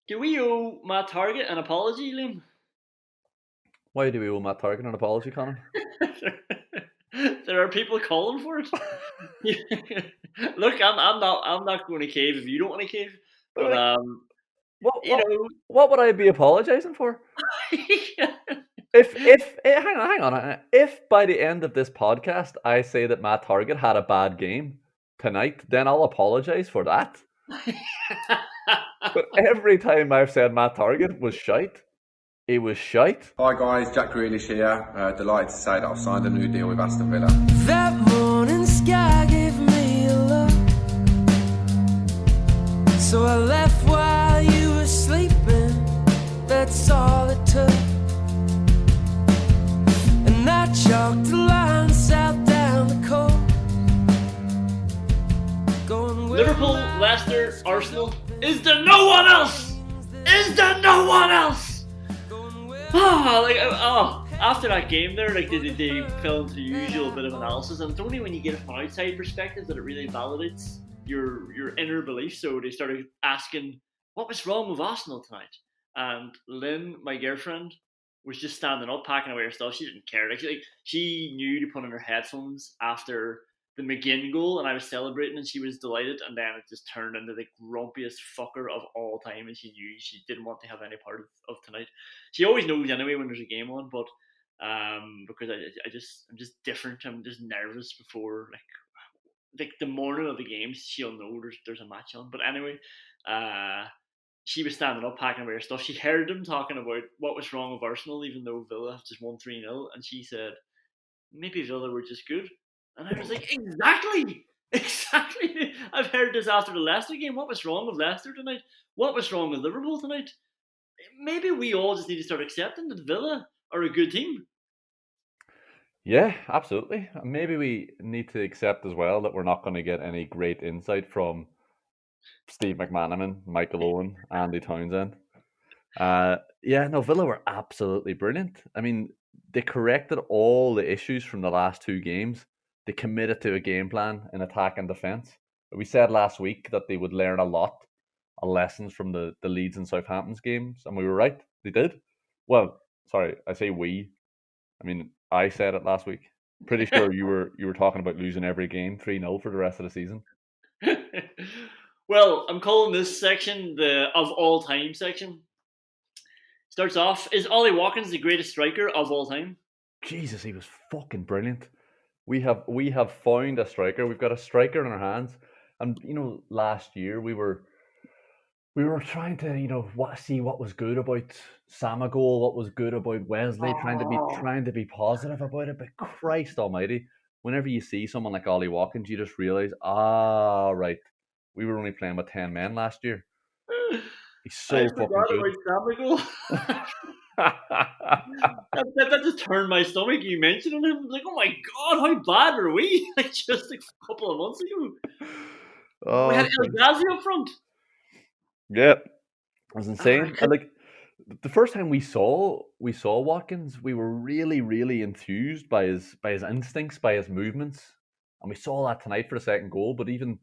Do we owe Matt Target an apology, Liam? Why do we owe Matt Target an apology, Connor? There are people calling for it. Look, I'm not going to cave if you don't want to cave. But Like, what, you what, know, what would I be apologising for? Hang on. If by the end of this podcast I say that Matt Target had a bad game tonight, then I'll apologise for that. But every time I've said Matt Target was shite, he was shite. Hi guys, Jack Grealish here. Delighted to say that I've signed a new deal with Aston Villa. That morning sky gave me a look, so I left while you were sleeping. That's all it took. And I chalked the line south down the coast. Liverpool, Leicester, Arsenal. Is there no one else? Is there no one else? After that game there, like they fell into the usual bit of analysis, and it's only when you get it from an outside perspective that it really validates your inner belief. So they started asking, what was wrong with Arsenal tonight? And Lynn, my girlfriend, was just standing up, packing away her stuff. She didn't care. Like she knew to put on her headphones after the McGinn goal, and I was celebrating, and she was delighted. And then it just turned into the grumpiest fucker of all time, and she knew she didn't want to have any part of tonight. She always knows anyway when there's a game on, but because I'm just different. I'm just nervous before like the morning of the games. She'll know there's a match on. But anyway, she was standing up, packing away her stuff. She heard them talking about what was wrong with Arsenal, even though Villa have just won 3-0, and she said, maybe Villa were just good. And I was like, exactly! Exactly! I've heard this after the Leicester game. What was wrong with Leicester tonight? What was wrong with Liverpool tonight? Maybe we all just need to start accepting that Villa are a good team. Yeah, absolutely. Maybe we need to accept as well that we're not going to get any great insight from Steve McManaman, Michael Owen, Andy Townsend. Villa were absolutely brilliant. I mean, they corrected all the issues from the last two games. They committed to a game plan in attack and defence. We said last week that they would learn a lot of lessons from the Leeds and Southampton's games, and we were right. They did. Well, sorry, I say we. I mean, I said it last week. Pretty sure you were talking about losing every game 3-0 for the rest of the season. Well, I'm calling this section the of all time section. Starts off, is Ollie Watkins the greatest striker of all time? Jesus, he was fucking brilliant. We have found a striker. We've got a striker in our hands. And last year we were trying to see what was good about Samagol, what was good about Wesley, trying to be positive about it. But Christ Almighty, whenever you see someone like Ollie Watkins, you just realize, right, we were only playing with 10 men last year. He's so fucking good. That just turned my stomach. You mentioned him. I'm like, oh my god, how bad were we? Like just a couple of months ago. We had El Ghazi up front. Yeah, it was insane. And like the first time we saw Watkins, we were really, really enthused by his instincts, by his movements, and we saw that tonight for the second goal. But even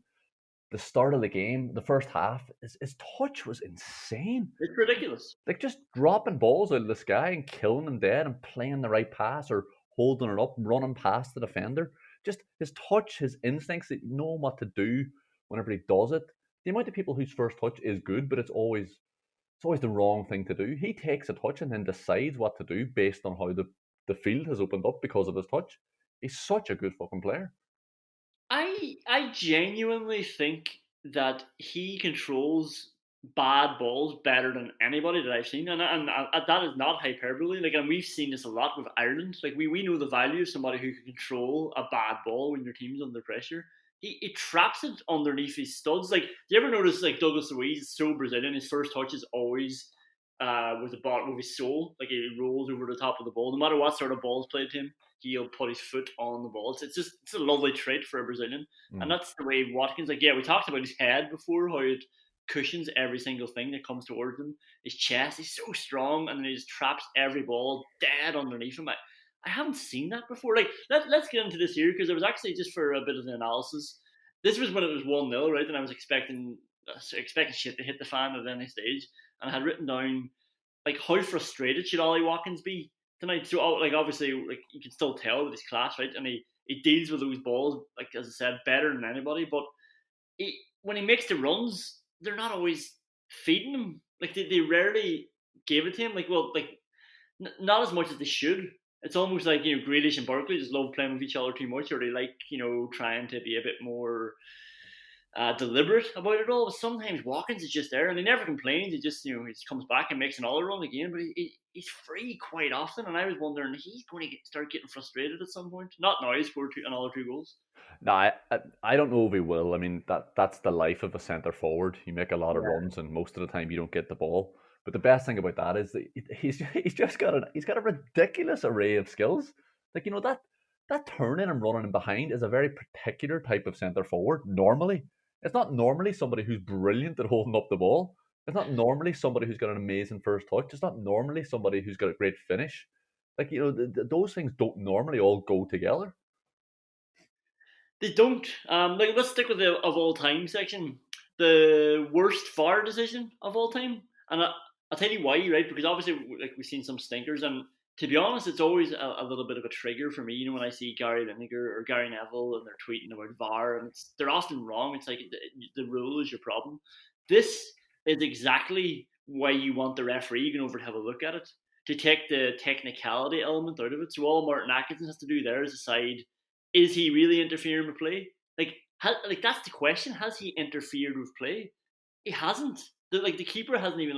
the start of the game, the first half, his touch was insane. It's ridiculous. Like just dropping balls out of the sky and killing them dead and playing the right pass or holding it up, running past the defender. Just his touch, his instincts, knowing what to do whenever he does it. The amount of people whose first touch is good, but it's always the wrong thing to do. He takes a touch and then decides what to do based on how the field has opened up because of his touch. He's such a good fucking player. I genuinely think that he controls bad balls better than anybody that I've seen, and that is not hyperbole. Like, and we've seen this a lot with Ireland. Like, we know the value of somebody who can control a bad ball when your team's under pressure. He traps it underneath his studs. Like, do you ever notice, like, Douglas Luiz is so Brazilian? His first touch is always with the bottom of his sole. Like, he rolls over the top of the ball. No matter what sort of ball's played to him, he'll put his foot on the ball. It's a lovely trait for a Brazilian. And that's the way Watkins, like, yeah, we talked about his head before, how it cushions every single thing that comes towards him. His chest, he's so strong, and then he just traps every ball dead underneath him. I haven't seen that before. Like, let's get into this here, because it was actually just for a bit of an analysis. This was when it was 1-0, right? And I was expecting expecting shit to hit the fan at any stage, and I had written down like how frustrated should Ollie Watkins be tonight. So like obviously like you can still tell that he's class, right, and he deals with those balls like as I said better than anybody, but when he makes the runs, they're not always feeding him. Like they rarely give it to him. Like not as much as they should. It's almost like Grealish and Barkley just love playing with each other too much, or they like trying to be a bit more deliberate about it all. But sometimes Watkins is just there, and he never complains. He just he just comes back and makes another run again. But he's free quite often, and I was wondering he's going to start getting frustrated at some point. Not now. He scored another 2 goals. No, I don't know if he will. I mean that's the life of a centre forward. You make a lot of runs, and most of the time you don't get the ball. But the best thing about that is that he's got a ridiculous array of skills. Like that turning and running in behind is a very particular type of centre forward. Normally, it's not normally somebody who's brilliant at holding up the ball. It's not normally somebody who's got an amazing first touch. It's not normally somebody who's got a great finish. Like those things don't normally all go together. They don't. Like let's stick with the of all time section. The worst VAR decision of all time, and I'll tell you why, right? Because obviously, like we've seen some stinkers, and to be honest, it's always a little bit of a trigger for me. When I see Gary Lineker or Gary Neville and they're tweeting about VAR, and they're often wrong. It's like the rule is your problem. This is exactly why you want the referee going over to have a look at it, to take the technicality element out of it. So all Martin Atkinson has to do there is decide, is he really interfering with play? Like that's the question. Has he interfered with play? He hasn't. The keeper hasn't even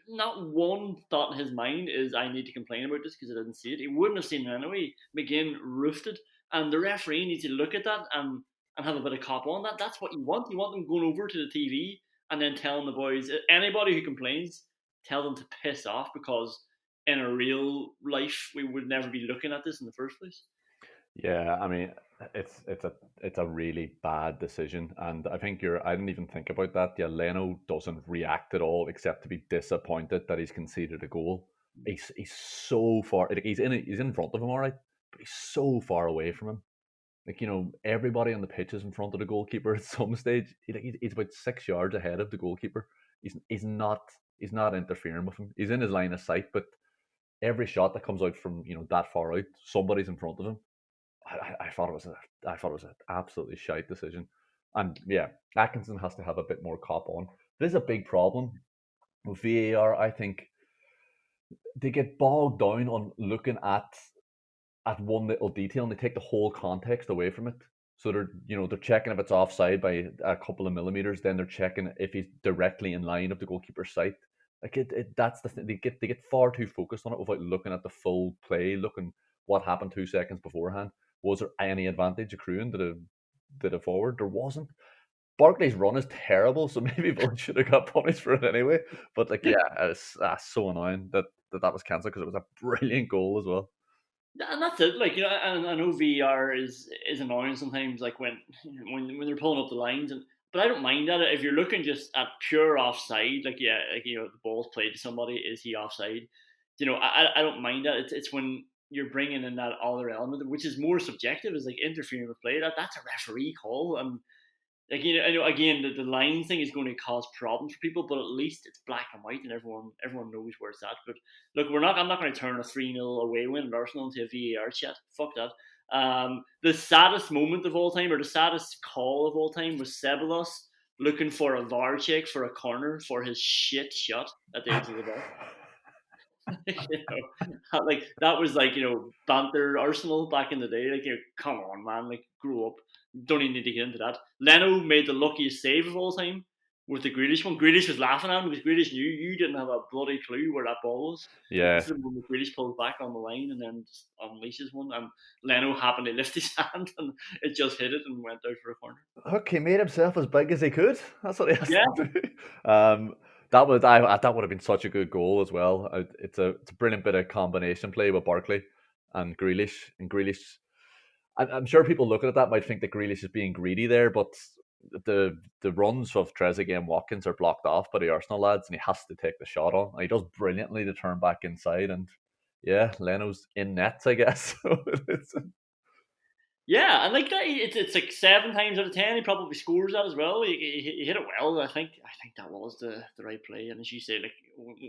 not one thought in his mind is I need to complain about this because I didn't see it. He wouldn't have seen it anyway. McGinn roofed it, and the referee needs to look at that and have a bit of cop on that. That's what you want. You want them going over to the TV and then telling the boys, anybody who complains, tell them to piss off, because in a real life we would never be looking at this in the first place. Yeah, I mean, it's a really bad decision, and I think I didn't even think about that. Yeah, Leno doesn't react at all except to be disappointed that he's conceded a goal. He's so far. He's in front of him, all right, but he's so far away from him. Like everybody on the pitch is in front of the goalkeeper at some stage. He's about 6 yards ahead of the goalkeeper. He's not interfering with him. He's in his line of sight, but every shot that comes out from that far out, somebody's in front of him. I thought it was an absolutely shite decision, and yeah, Atkinson has to have a bit more cop on. There's a big problem with VAR. I think they get bogged down on looking at one little detail, and they take the whole context away from it. So they're checking if it's offside by a couple of millimeters, then they're checking if he's directly in line of the goalkeeper's sight. Like that's the thing. They get far too focused on it without looking at the full play, looking what happened 2 seconds beforehand. Was there any advantage accruing to the forward? There wasn't. Barkley's run is terrible, so maybe Villa should have got punished for it anyway. But it's so annoying that was cancelled because it was a brilliant goal as well. And that's it. And I know VAR is annoying sometimes, like when they're pulling up the lines, but I don't mind that if you're looking just at pure offside. The ball's played to somebody, is he offside? I don't mind that. It's when you're bringing in that other element, which is more subjective, is like interfering with play. That's a referee call, and again, the line thing is going to cause problems for people, but at least it's black and white, and everyone knows where it's at. But look, I'm not going to turn a 3-0 away win at Arsenal into a VAR chat. Fuck that. The saddest moment of all time, or the saddest call of all time, was Ceballos looking for a VAR check for a corner for his shit shot at the edge of the box. That was banter Arsenal back in the day. Come on, man, grow up. Don't even need to get into that. Leno made the luckiest save of all time with the Grealish one. Grealish was laughing at him because Grealish knew you didn't have a bloody clue where that ball was. Yeah. This is when Grealish pulls back on the line and then just unleashes one, and Leno happened to lift his hand and it just hit it and went out for a corner. Look, he made himself as big as he could. That's what he has to do. That would have been such a good goal as well. It's a brilliant bit of combination play with Barkley and Grealish. And Grealish, I'm sure people looking at that might think that Grealish is being greedy there, but the runs of Trezeguet and Watkins are blocked off by the Arsenal lads, and he has to take the shot on. And he does brilliantly to turn back inside, and yeah, Leno's in nets, I guess. Yeah, and like that, it's like 7 times out of 10 he probably scores that as well. He hit it well. I think that was the right play. And as you say, like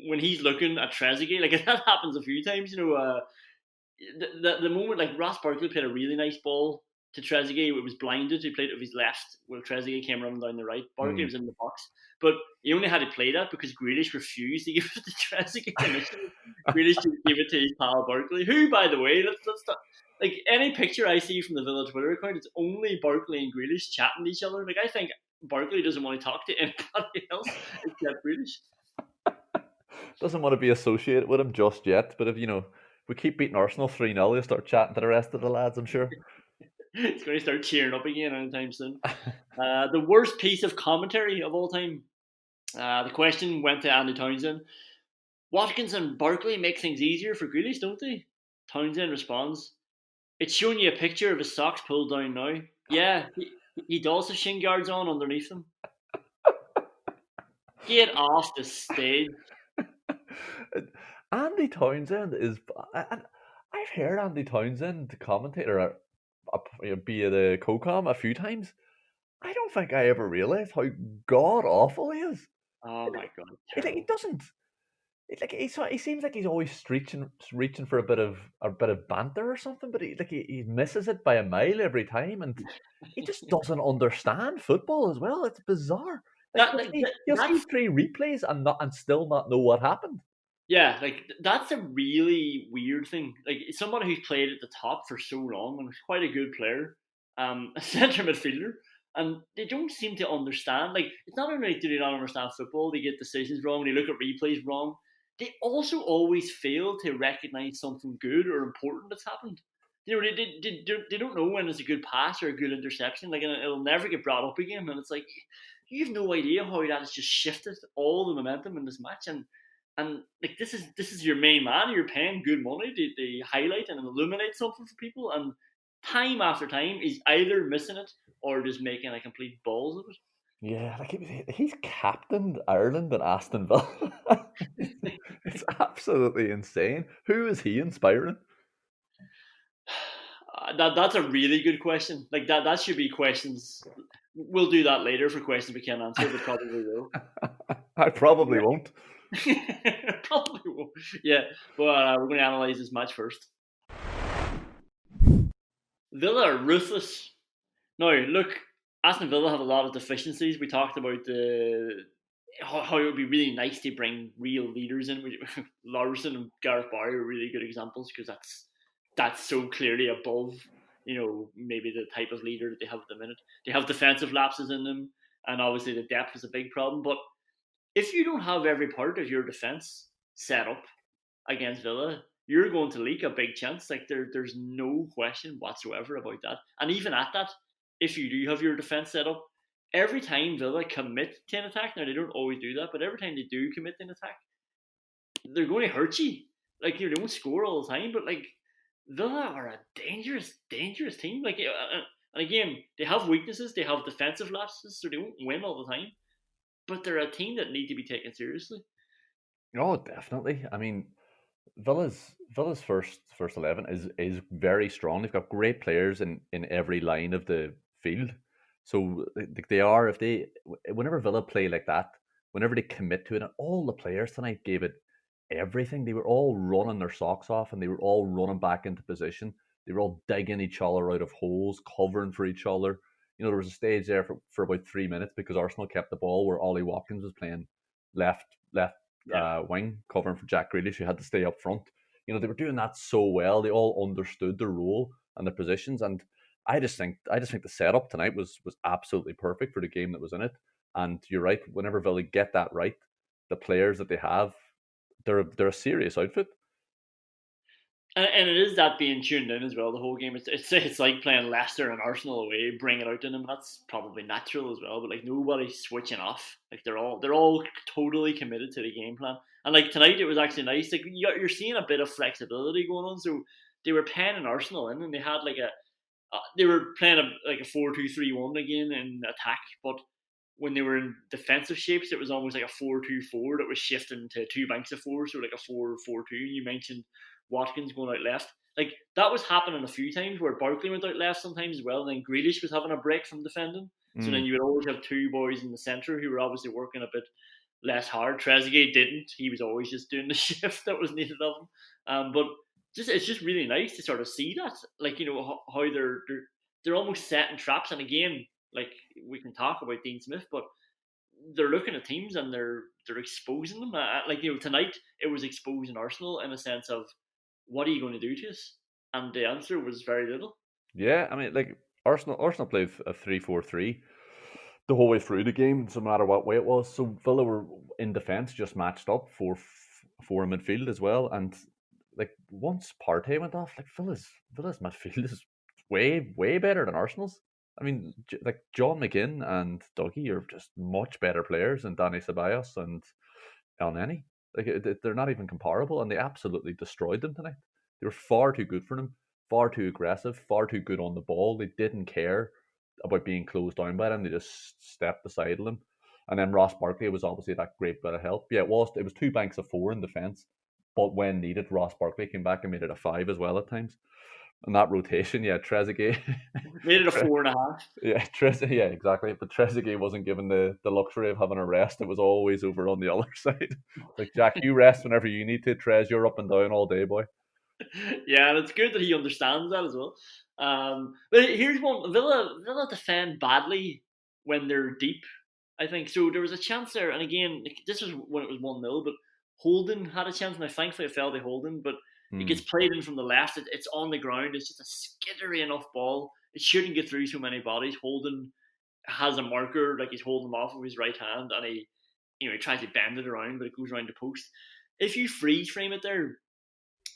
when he's looking at Trezeguet, like that happens a few times. The moment like Ross Barkley played a really nice ball to Trezeguet, it was blinded. He played it with his left, while Trezeguet came running down the right. Barkley Mm. was in the box, but he only had to play that because Grealish refused to give it to Trezeguet initially. Grealish just gave it to his pal Barkley, who, by the way, that's not, like any picture I see from the Villa Twitter account, it's only Barkley and Grealish chatting to each other. Like I think Barkley doesn't want to talk to anybody else except Grealish. Doesn't want to be associated with him just yet, but if we keep beating Arsenal 3-0, he'll start chatting to the rest of the lads, I'm sure. He's going to start cheering up again anytime soon. The worst piece of commentary of all time. The question went to Andy Townsend. Watkins and Barkley make things easier for Grealish, don't they? Townsend responds, it's showing you a picture of his socks pulled down now. Yeah, he does have shin guards on underneath them. Get off the stage. Andy Townsend is. I've heard Andy Townsend, the commentator, be the co-com a few times. I don't think I ever realised how god awful he is. Oh my god. He doesn't. He seems like he's always reaching for a bit of banter or something, but he misses it by a mile every time, and he just doesn't understand football as well. It's bizarre. You'll see 3 replays and still not know what happened. Yeah, like that's a really weird thing. Like somebody who's played at the top for so long and was quite a good player, a centre midfielder, and they don't seem to understand. Like it's not only do they not understand football, they get decisions wrong, they look at replays wrong. They also always fail to recognise something good or important that's happened. They don't know when it's a good pass or a good interception. Like, and it'll never get brought up again. And it's like you have no idea how that has just shifted all the momentum in this match. And like this is your main man. You're paying good money to highlight and illuminate something for people. And time after time, he's either missing it or just making a complete balls of it. Yeah, like he's captained Ireland and Aston Villa. It's absolutely insane. Who is he inspiring? That's a really good question. Like that should be questions. We'll do that later for questions we can't answer, but probably will. I probably won't. Probably won't. Yeah, but we're going to analyse this match first. Villa are ruthless. Now, look, Aston Villa have a lot of deficiencies. We talked about how it would be really nice to bring real leaders in. Larson and Gareth Barry are really good examples because that's so clearly above, maybe the type of leader that they have at the minute. They have defensive lapses in them, and obviously the depth is a big problem. But if you don't have every part of your defence set up against Villa, you're going to leak a big chance. Like there's no question whatsoever about that. And even at that, if you do have your defence set up, every time Villa commit to an attack, now they don't always do that, but every time they do commit to an attack, they're going to hurt you. Like they won't score all the time, but like Villa are a dangerous team. Like, and again, they have weaknesses. They have defensive lapses, so they won't win all the time. But they're a team that need to be taken seriously. Oh, definitely. I mean, Villa's first 11 is very strong. They've got great players in every line of the field. So they are, whenever Villa play like that, whenever they commit to it, and all the players tonight gave it everything. They were all running their socks off, and they were all running back into position. They were all digging each other out of holes, covering for each other. There was a stage there for about 3 minutes because Arsenal kept the ball where Ollie Watkins was playing left wing, covering for Jack Grealish, who had to stay up front. They were doing that so well. They all understood their role and their positions, and I just think the setup tonight was absolutely perfect for the game that was in it. And you're right. Whenever Villa get that right, the players that they have, they're a serious outfit. And it is that being tuned in as well. The whole game, it's like playing Leicester and Arsenal away, bring it out in them. That's probably natural as well. But like nobody's switching off. Like they're all totally committed to the game plan. And like tonight, it was actually nice. Like you're seeing a bit of flexibility going on. So they were penning Arsenal in, and they had they were playing a 4-2-3-1 again in attack. But when they were in defensive shapes, it was almost like a 4-2-4 that was shifting to 2 banks of 4. So like a 4-4-2. You mentioned Watkins going out left. like that was happening a few times where Barkley went out left sometimes as well, and then Grealish was having a break from defending. So then you would always have two boys in the centre who were obviously working a bit less hard. Trezeguet didn't. He was always just doing the shift that was needed of him. But it's just really nice to sort of see that, like, you know, how they're almost setting traps. And again, like, we can talk about Dean Smith, but they're looking at teams and they're exposing them. Like, you know, tonight it was exposing Arsenal in a sense of, what are you going to do to us? And the answer was very little. Yeah, I mean, like, Arsenal played a 3-4-3 the whole way through the game, so no matter what way it was. So Villa were in defence, just matched up for in midfield as well. And like, once Partey went off, like, Villa's midfield is way better than Arsenal's. I mean, like, John McGinn and Dougie are just much better players than Dani Ceballos and Elneny. Like, they're not even comparable, and they absolutely destroyed them tonight. They were far too good for them, far too aggressive, far too good on the ball. They didn't care about being closed down by them. They just stepped aside of them. And then Ross Barkley was obviously that great bit of help. Yeah, it was 2 banks of 4 in defence, but when needed, Ross Barkley came back and made it a 5 as well at times. And that rotation, yeah, Trezeguet made it a 4.5. Yeah, yeah, exactly. But Trezeguet wasn't given the luxury of having a rest. It was always over on the other side. Like, Jack, you rest whenever you need to. Trez, you're up and down all day, boy. Yeah, and it's good that he understands that as well. But here's one: Villa defend badly when they're deep, I think. So there was a chance there, and again, this was when it was 1-0, but Holden had a chance, and thankfully it fell to Holden, but it gets played in from the left. It's on the ground. It's just a skittery enough ball. It shouldn't get through so many bodies. Holden has a marker, like he's holding him off with his right hand, and he tries to bend it around, but it goes around the post. If you freeze frame it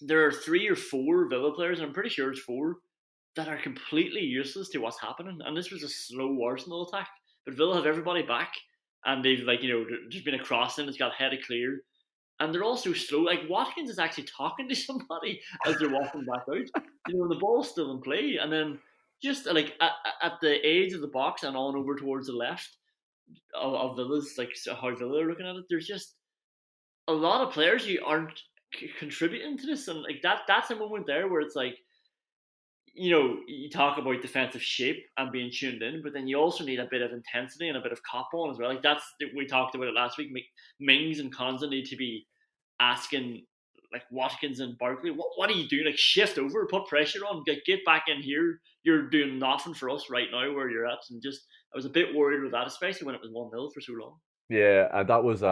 there are 3 or 4 Villa players, and I'm pretty sure it's 4, that are completely useless to what's happening. And this was a slow Arsenal attack, but Villa have everybody back, and they've, like, you know, there's been a crossing, it's got headed clear, and they're all so slow. Like, Watkins is actually talking to somebody as they're walking back out. You know, the ball's still in play, and then just like at the edge of the box and on over towards the left of Villa's, like, how Villa are looking at it, there's just a lot of players who aren't contributing to this, and like that's a moment there where it's like, you know, you talk about defensive shape and being tuned in, but then you also need a bit of intensity and a bit of cop on as well. Like, we talked about it last week. Mings and Konza need to be asking, like, Watkins and Barkley, what are you doing? Like, shift over, put pressure on, get back in here. You're doing nothing for us right now where you're at. And just, I was a bit worried with that, especially when it was 1-0 for so long. Yeah, and that was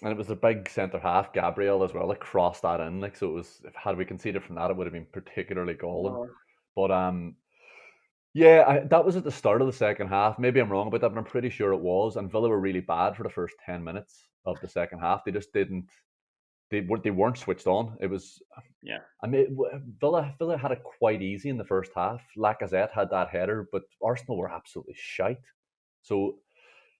and it was the big centre half, Gabriel, as well, like, crossed that in. Like, so it was, had we conceded from that, it would have been particularly galling. But yeah, that was at the start of the second half. Maybe I'm wrong about that, but I'm pretty sure it was. And Villa were really bad for the first 10 minutes of the second half. They just didn't. They weren't switched on. It was, yeah. I mean, Villa had it quite easy in the first half. Lacazette had that header, but Arsenal were absolutely shite. So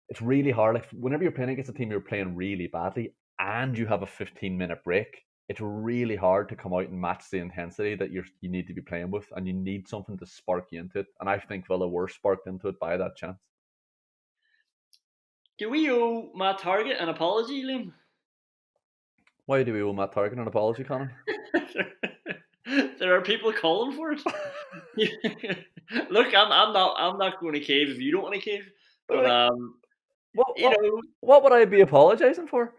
it's really hard. Like, whenever you're playing against a team you're playing really badly, and you have a 15-minute break, it's really hard to come out and match the intensity that you need to be playing with, and you need something to spark you into it. And I think Villa were sparked into it by that chance. Do we owe Matt Targett an apology, Liam? Why do we owe Matt Targett an apology, Connor? There are people calling for it. Look, I'm not going to cave if you don't want to cave. But what would I be apologising for?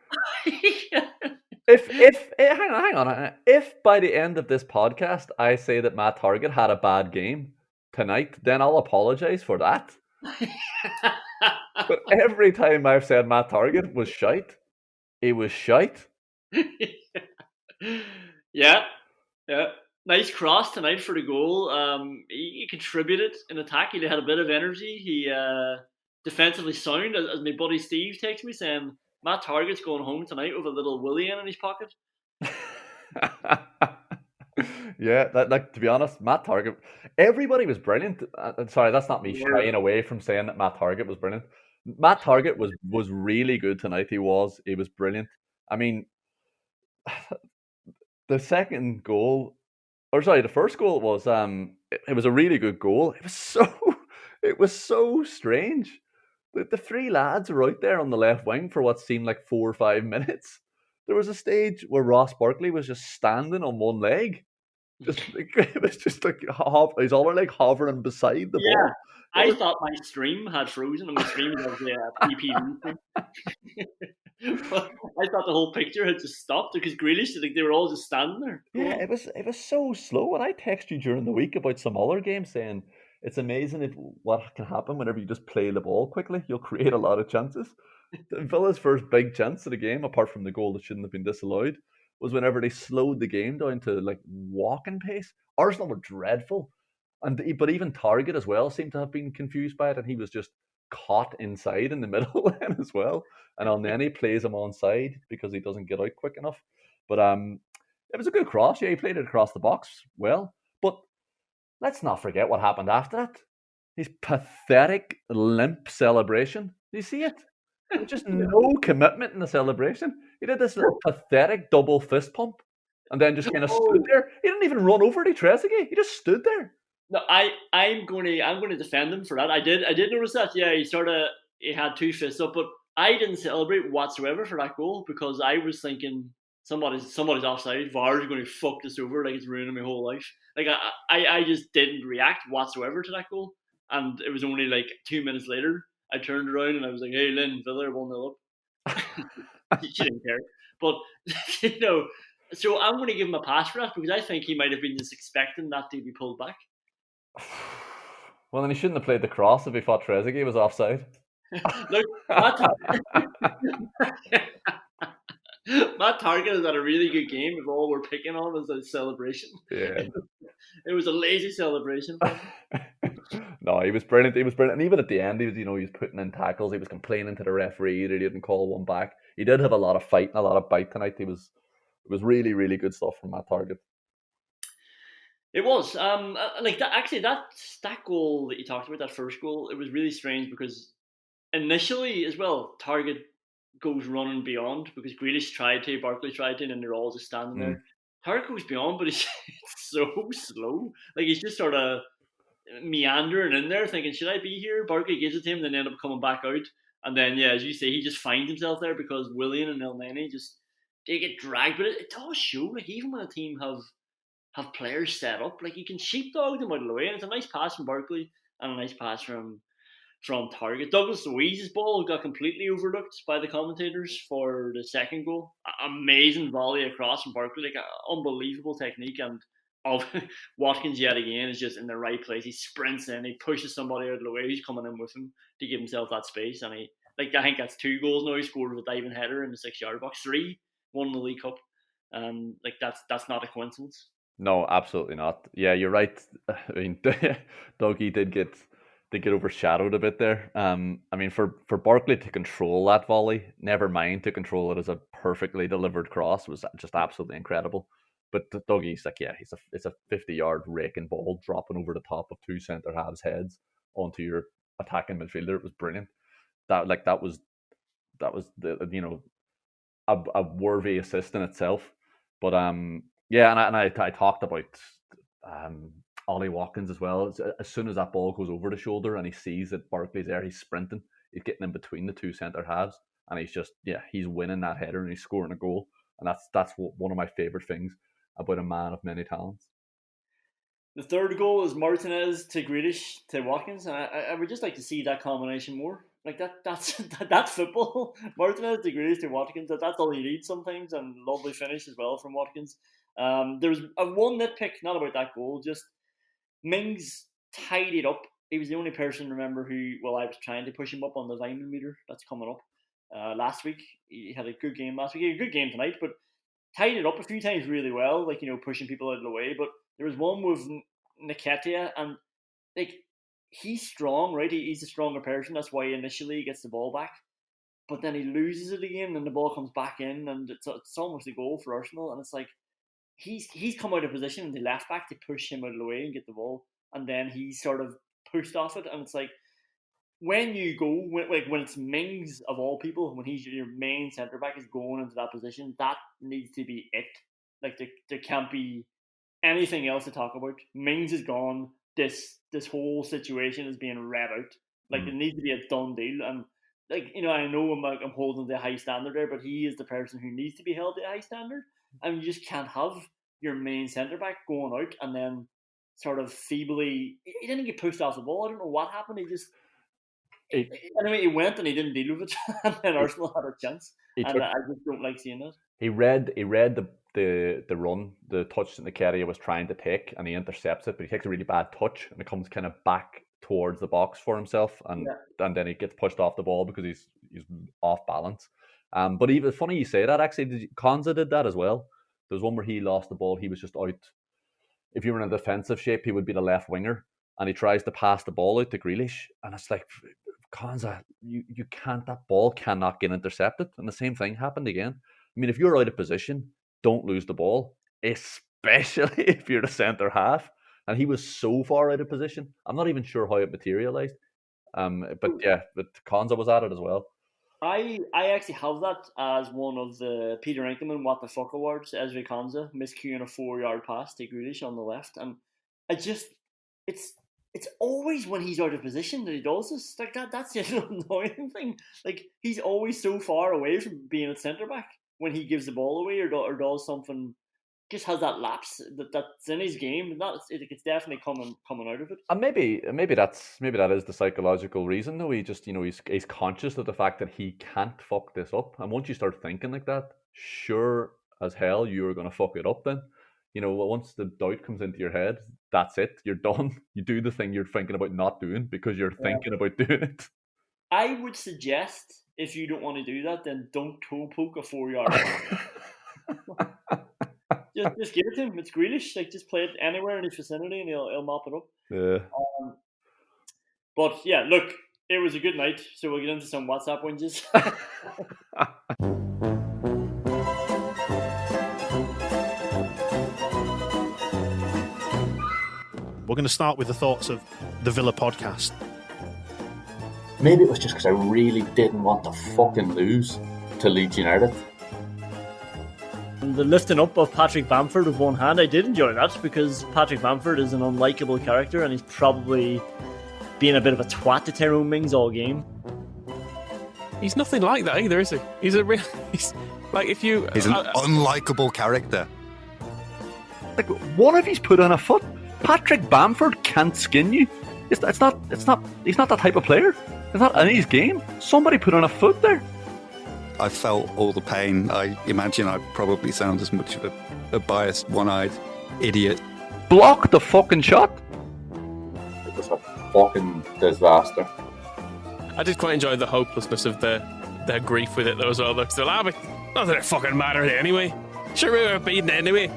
If hang on. If by the end of this podcast I say that Matt Targett had a bad game tonight, then I'll apologise for that. But every time I've said Matt Targett was shite, he was shite. Yeah. Nice cross tonight for the goal. He contributed in attack. He had a bit of energy. He defensively sound, as my buddy Steve texts me saying, Matt Targett's going home tonight with a little Willie in his pocket. Yeah, like, to be honest, Matt Targett, everybody was brilliant. Sorry, that's not me shying away from saying that Matt Targett was brilliant. Matt Targett was really good tonight. He was brilliant. I mean, the first goal was it was a really good goal. It was so strange. The 3 lads were out there on the left wing for what seemed like 4 or 5 minutes. There was a stage where Ross Barkley was just standing on one leg. It was just like he's all like hovering beside the Yeah, ball. I thought my stream had frozen, and my stream is obviously a PPV stream. But I thought the whole picture had just stopped because Grealish, like they were all just standing there. Yeah, Going, it was so slow. And I text you during the week about some other games saying it's amazing what can happen whenever you just play the ball quickly. You'll create a lot of chances. Villa's first big chance of the game, apart from the goal that shouldn't have been disallowed, was whenever they slowed the game down to like walking pace. Arsenal were dreadful, but even Target as well seemed to have been confused by it, and he was just caught inside in the middle then as well. And then he plays him onside because he doesn't get out quick enough. But it was a good cross. Yeah, he played it across the box well. But let's not forget what happened after that. His pathetic limp celebration. Do you see it? There was just no commitment in the celebration. He did this little pathetic double fist pump and then just kind of stood there. He didn't even run over to Trezeguet. He just stood there. No, I'm going to defend him for that. I did notice that. Yeah, he had two fists up, but I didn't celebrate whatsoever for that goal because I was thinking somebody's offside. VAR's going to fuck this over, like it's ruining my whole life. Like I just didn't react whatsoever to that goal, and it was only like 2 minutes later I turned around and I was like, "Hey, Lynn, Villa 1-0 up." She didn't care, but so I'm going to give him a pass for that because I think he might have been just expecting that to be pulled back. Well, then he shouldn't have played the cross if he thought Trezeguet was offside. Look, Matt Target has had a really good game. If all we're picking on is a celebration. Yeah. It was a lazy celebration. No, he was brilliant. He was brilliant. And even at the end, he was putting in tackles. He was complaining to the referee that he didn't call one back. He did have a lot of fight and a lot of bite tonight. It was really, really good stuff from Matt Target. It was. Like that. Actually, that goal that you talked about, that first goal, it was really strange because initially as well, Target goes running beyond because Grealish tried to, Barkley tried to, and they're all just standing there. Target goes beyond, but it's so slow. Like he's just sort of meandering in there, thinking, "Should I be here?" Barkley gives it to him, then end up coming back out, and then as you say, he just finds himself there because Willian and Elneny they get dragged. But it does show, like even when a team have players set up, like you can sheepdog them out of the way, and it's a nice pass from Barkley and a nice pass from Target. Douglas Luiz's ball got completely overlooked by the commentators for the second goal. Amazing volley across from Barkley, like unbelievable technique, and Watkins yet again is just in the right place. He sprints in, he pushes somebody out of the way who's coming in with him to give himself that space, and I think that's 2 goals now. He scored with a diving header in the 6-yard box, 3 won the League Cup. Like that's not a coincidence. No, absolutely not. Yeah, you're right. I mean, Dougie did get overshadowed a bit there. I mean, for Barkley to control that volley, never mind to control it as a perfectly delivered cross, was just absolutely incredible. But Dougie's like, it's a 50-yard raking ball dropping over the top of 2 centre halves' heads onto your attacking midfielder. It was brilliant. That was the a worthy assist in itself. But yeah, and I talked about Ollie Watkins as well. As soon as that ball goes over the shoulder and he sees that Barkley's there, he's sprinting. He's getting in between the 2 centre halves, and he's winning that header and he's scoring a goal. And that's one of my favourite things about a man of many talents. The third goal is Martinez to Grealish to Watkins, and I would just like to see that combination more. Like that's football. Martinez to Grealish to Watkins. That's all you need sometimes, and lovely finish as well from Watkins. There was one nitpick, not about that goal, just Mings tied it up. He was the only person, remember, I was trying to push him up on the lineman meter. That's coming up. Last week, he had a good game last week. He had a good game tonight, but tied it up a few times really well, like, pushing people out of the way. But there was one with Nketiah, and like he's strong, right? He's a stronger person. That's why initially he gets the ball back. But then he loses it again, and the ball comes back in, and it's almost a goal for Arsenal. And it's like, he's come out of position in the left back to push him out of the way and get the ball, and then he's sort of pushed off it, and it's like when it's Mings of all people, when he's your main centre back is going into that position, that needs to be it. Like there can't be anything else to talk about. Mings is gone. This whole situation is being read out. Like it needs to be a done deal, and like I know I'm holding the high standard there, but he is the person who needs to be held to a high standard. And you just can't have your main centre back going out and then sort of feebly. He didn't get pushed off the ball. I don't know what happened. Anyway, he went and he didn't deal with it, and then Arsenal had a chance. And I just don't like seeing that. He read the run, the touch that Nketiah was trying to take, and he intercepts it, but he takes a really bad touch, and it comes kind of back towards the box for himself, and then he gets pushed off the ball because he's off balance. But even funny you say that, actually, Konza did that as well. There was one where he lost the ball. He was just out. If you were in a defensive shape, he would be the left winger, and he tries to pass the ball out to Grealish, and it's like, Konza, you can't. That ball cannot get intercepted, and the same thing happened again. I mean, if you're out of position, don't lose the ball, especially if you're the centre half. And he was so far out of position. I'm not even sure how it materialised. But Konza was at it as well. I actually have that as one of the Peter Enkelman What the Fuck Awards. Ezri Konza miscuing a 4-yard pass to Grealish on the left, and it's always when he's out of position that he does this. Like that's the annoying thing. Like he's always so far away from being a centre back when he gives the ball away or does something. Just has that lapse that's in his game. It's definitely coming out of it. And maybe that is the psychological reason though. He just he's conscious of the fact that he can't fuck this up. And once you start thinking like that, sure as hell you are going to fuck it up. Then once the doubt comes into your head, that's it. You're done. You do the thing you're thinking about not doing because you're thinking about doing it. I would suggest if you don't want to do that, then don't toe poke a 4-yard. Just give it to him. It's Grealish. Like just play it anywhere in his vicinity, and he'll mop it up. Yeah. But yeah, look, it was a good night. So we'll get into some WhatsApp whinges. We're going to start with the thoughts of the Villa podcast. Maybe it was just because I really didn't want to fucking lose to Leeds United. The lifting up of Patrick Bamford with one hand, I did enjoy that because Patrick Bamford is an unlikable character and he's probably been a bit of a twat to Tyrone Mings all game. He's nothing like that either, is he? He's an unlikable character. Like one of he's put on a foot. Patrick Bamford can't skin you. He's not that type of player. It's not in his game. Somebody put on a foot there. I felt all the pain. I imagine I probably sound as much of a biased, one-eyed idiot. Block the fucking shot. It was a fucking disaster. I did quite enjoy the hopelessness of their grief with it though as well. They're still not that it fucking mattered anyway. Sure, we were beaten anyway.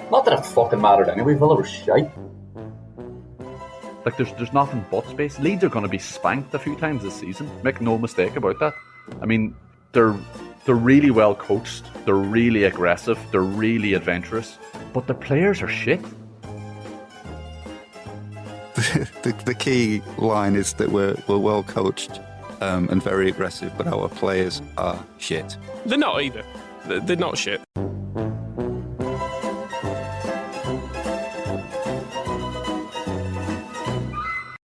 Not that it fucking mattered anyway. Villa were shite. Like there's nothing but space. Leeds are going to be spanked a few times this season. Make no mistake about that. I mean, they're really well coached. They're really aggressive. They're really adventurous. But the players are shit. The key line is that we're well coached and very aggressive, but our players are shit. They're not either. They're not shit.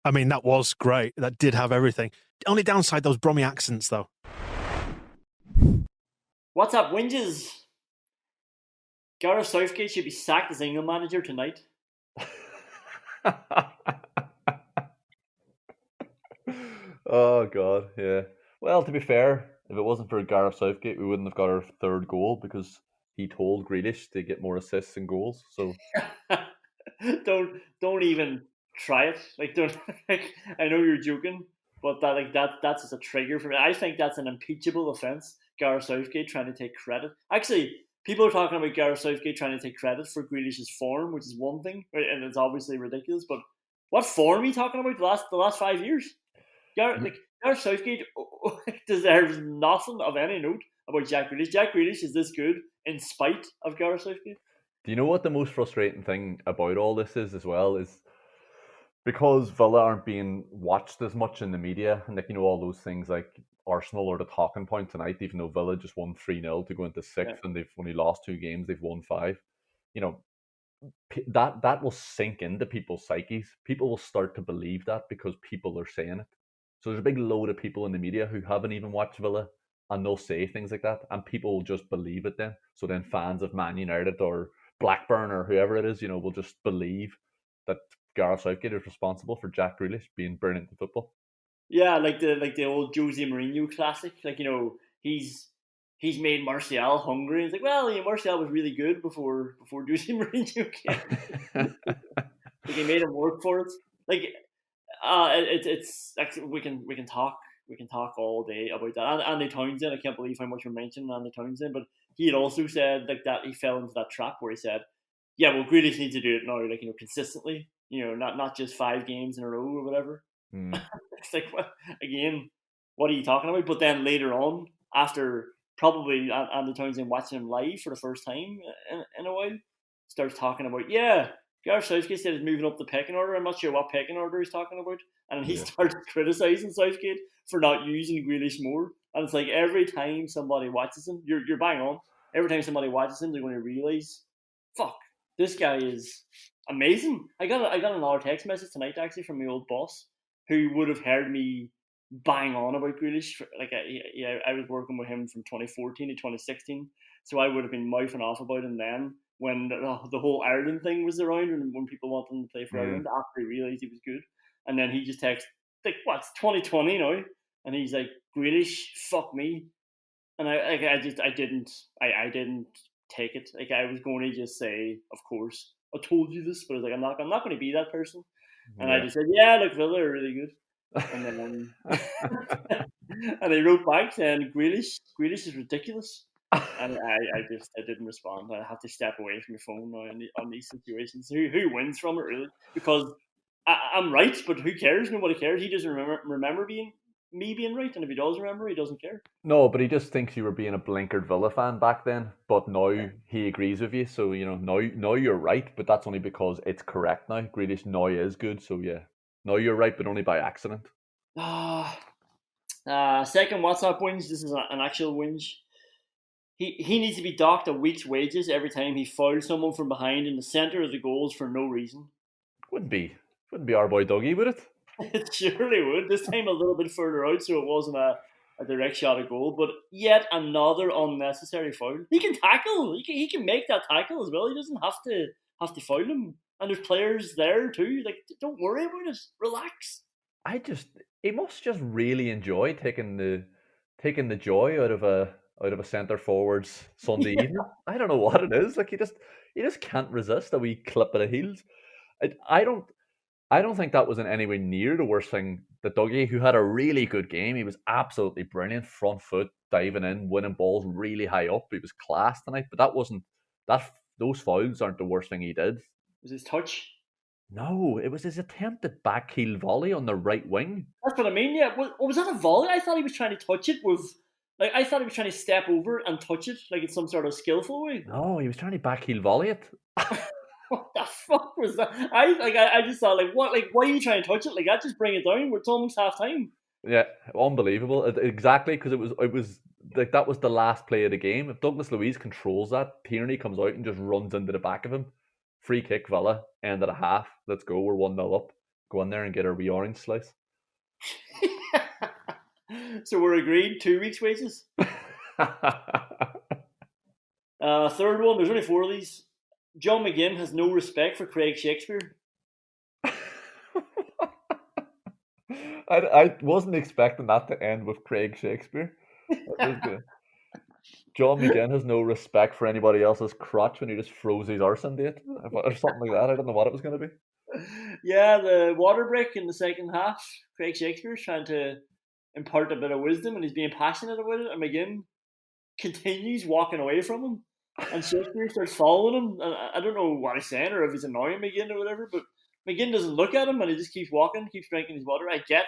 I mean, that was great. That did have everything. Only downside, those Brummy accents, though. What's up, whinges? Gareth Southgate should be sacked as England manager tonight. Oh, God, yeah. Well, to be fair, if it wasn't for Gareth Southgate, we wouldn't have got our third goal because he told Grealish to get more assists and goals. So don't even try it. Like, don't. Like, I know you're joking, but that's just a trigger for me. I think that's an impeachable offence. Gareth Southgate trying to take credit. Actually, people are talking about Gareth Southgate trying to take credit for Grealish's form, which is one thing, right? And it's obviously ridiculous. But what form are you talking about the last 5 years? Gareth Southgate deserves nothing of any note about Jack Grealish. Jack Grealish is this good in spite of Gareth Southgate. Do you know what the most frustrating thing about all this is as well? Is because Villa aren't being watched as much in the media, and all those things like Arsenal are the talking point tonight, even though Villa just won 3-0 to go into sixth, and they've only lost 2 games, they've won 5. That will sink into people's psyches. People will start to believe that because people are saying it. So there's a big load of people in the media who haven't even watched Villa, and they'll say things like that, and people will just believe it then. So then fans of Man United or Blackburn or whoever it is, will just believe that Gareth Southgate is responsible for Jack Grealish being brilliant in football. Yeah, like the old Jose Mourinho classic. Like, he's made Martial hungry. It's like, well, Martial was really good before Jose Mourinho came. Like, he made him work for it. Like, it's actually, we can talk all day about that. And Andy Townsend, I can't believe how much we're mentioning Andy Townsend, but he had also said like that he fell into that trap where he said, yeah, well, Grealish needs to do it now, like, consistently, not just 5 games in a row or whatever. It's like, again, what are you talking about? But then later on, after probably Andy Townsend watching him live for the first time in a while, starts talking about, yeah, Gareth Southgate said he's moving up the pecking order. I'm not sure what pecking order he's talking about. And he starts criticising Southgate for not using Grealish more. And it's like every time somebody watches him, you're bang on. Every time somebody watches him, they're going to realise, fuck, this guy is amazing. I got another text message tonight actually from my old boss who would have heard me bang on about Grealish. Like, I was working with him from 2014 to 2016, so I would have been mouthing off about him then when the whole Ireland thing was around and when people wanted him to play for Ireland after he realised he was good. And then he just texted, like, what's 2020 now? And he's like, Grealish, fuck me. And I didn't take it. Like, I was going to just say, of course, I told you this, but I was like, I'm not going to be that person. And I just said, yeah, look, Villa are really good. And then and they wrote back saying, Grealish is ridiculous. And I didn't respond. I have to step away from your phone now on these situations. Who wins from it, really? Because I'm right, but who cares? Nobody cares. He doesn't remember me being right, and if he does remember, he doesn't care. No, but he just thinks you were being a blinkered Villa fan back then. But now he agrees with you, so now you're right. But that's only because it's correct now. Grealish now is good, so yeah, now you're right, but only by accident. Second WhatsApp whinge. This is an actual whinge. He needs to be docked a week's wages every time he fouls someone from behind in the centre of the goals for no reason. Wouldn't be our boy Dougie, would it? It surely would. This time a little bit further out, so it wasn't a direct shot at goal. But yet another unnecessary foul. He can tackle. He can make that tackle as well. He doesn't have to foul him. And there's players there too. Like, don't worry about it. Relax. He must just really enjoy taking the joy out of a centre forward's Sunday evening. I don't know what it is. Like, he just can't resist a wee clip of the heels. I don't think that was in anywhere near the worst thing that Dougie, who had a really good game, he was absolutely brilliant, front foot, diving in, winning balls really high up. He was class tonight, but those fouls aren't the worst thing he did. Was his touch? No, it was his attempted back heel volley on the right wing. That's what I mean, yeah. Was that a volley? I thought he was trying to touch it with... Like, I thought he was trying to step over and touch it, like it's some sort of skillful way. No, he was trying to back heel volley it. What the fuck was that? I just thought, like, what? Like, why are you trying to touch it? Like, that just bring it down. It's almost half time. Yeah, unbelievable. Exactly, because it was like that was the last play of the game. If Douglas Luiz controls that, Tierney comes out and just runs into the back of him. Free kick, Villa, end of the half. Let's go. We're 1-0 up. Go in there and get our wee orange slice. So we're agreed. 2 weeks' wages. Third one. There's only 4 of these. John McGinn has no respect for Craig Shakespeare. I wasn't expecting that to end with Craig Shakespeare. John McGinn has no respect for anybody else's crotch when he just froze his arse into it, or something like that. I don't know what it was going to be. Yeah, the water break in the second half. Craig Shakespeare's trying to impart a bit of wisdom, and he's being passionate about it. And McGinn continues walking away from him. And Shakespeare starts following him. And I don't know what he's saying or if he's annoying McGinn or whatever, but McGinn doesn't look at him and he just keeps walking, keeps drinking his water. I get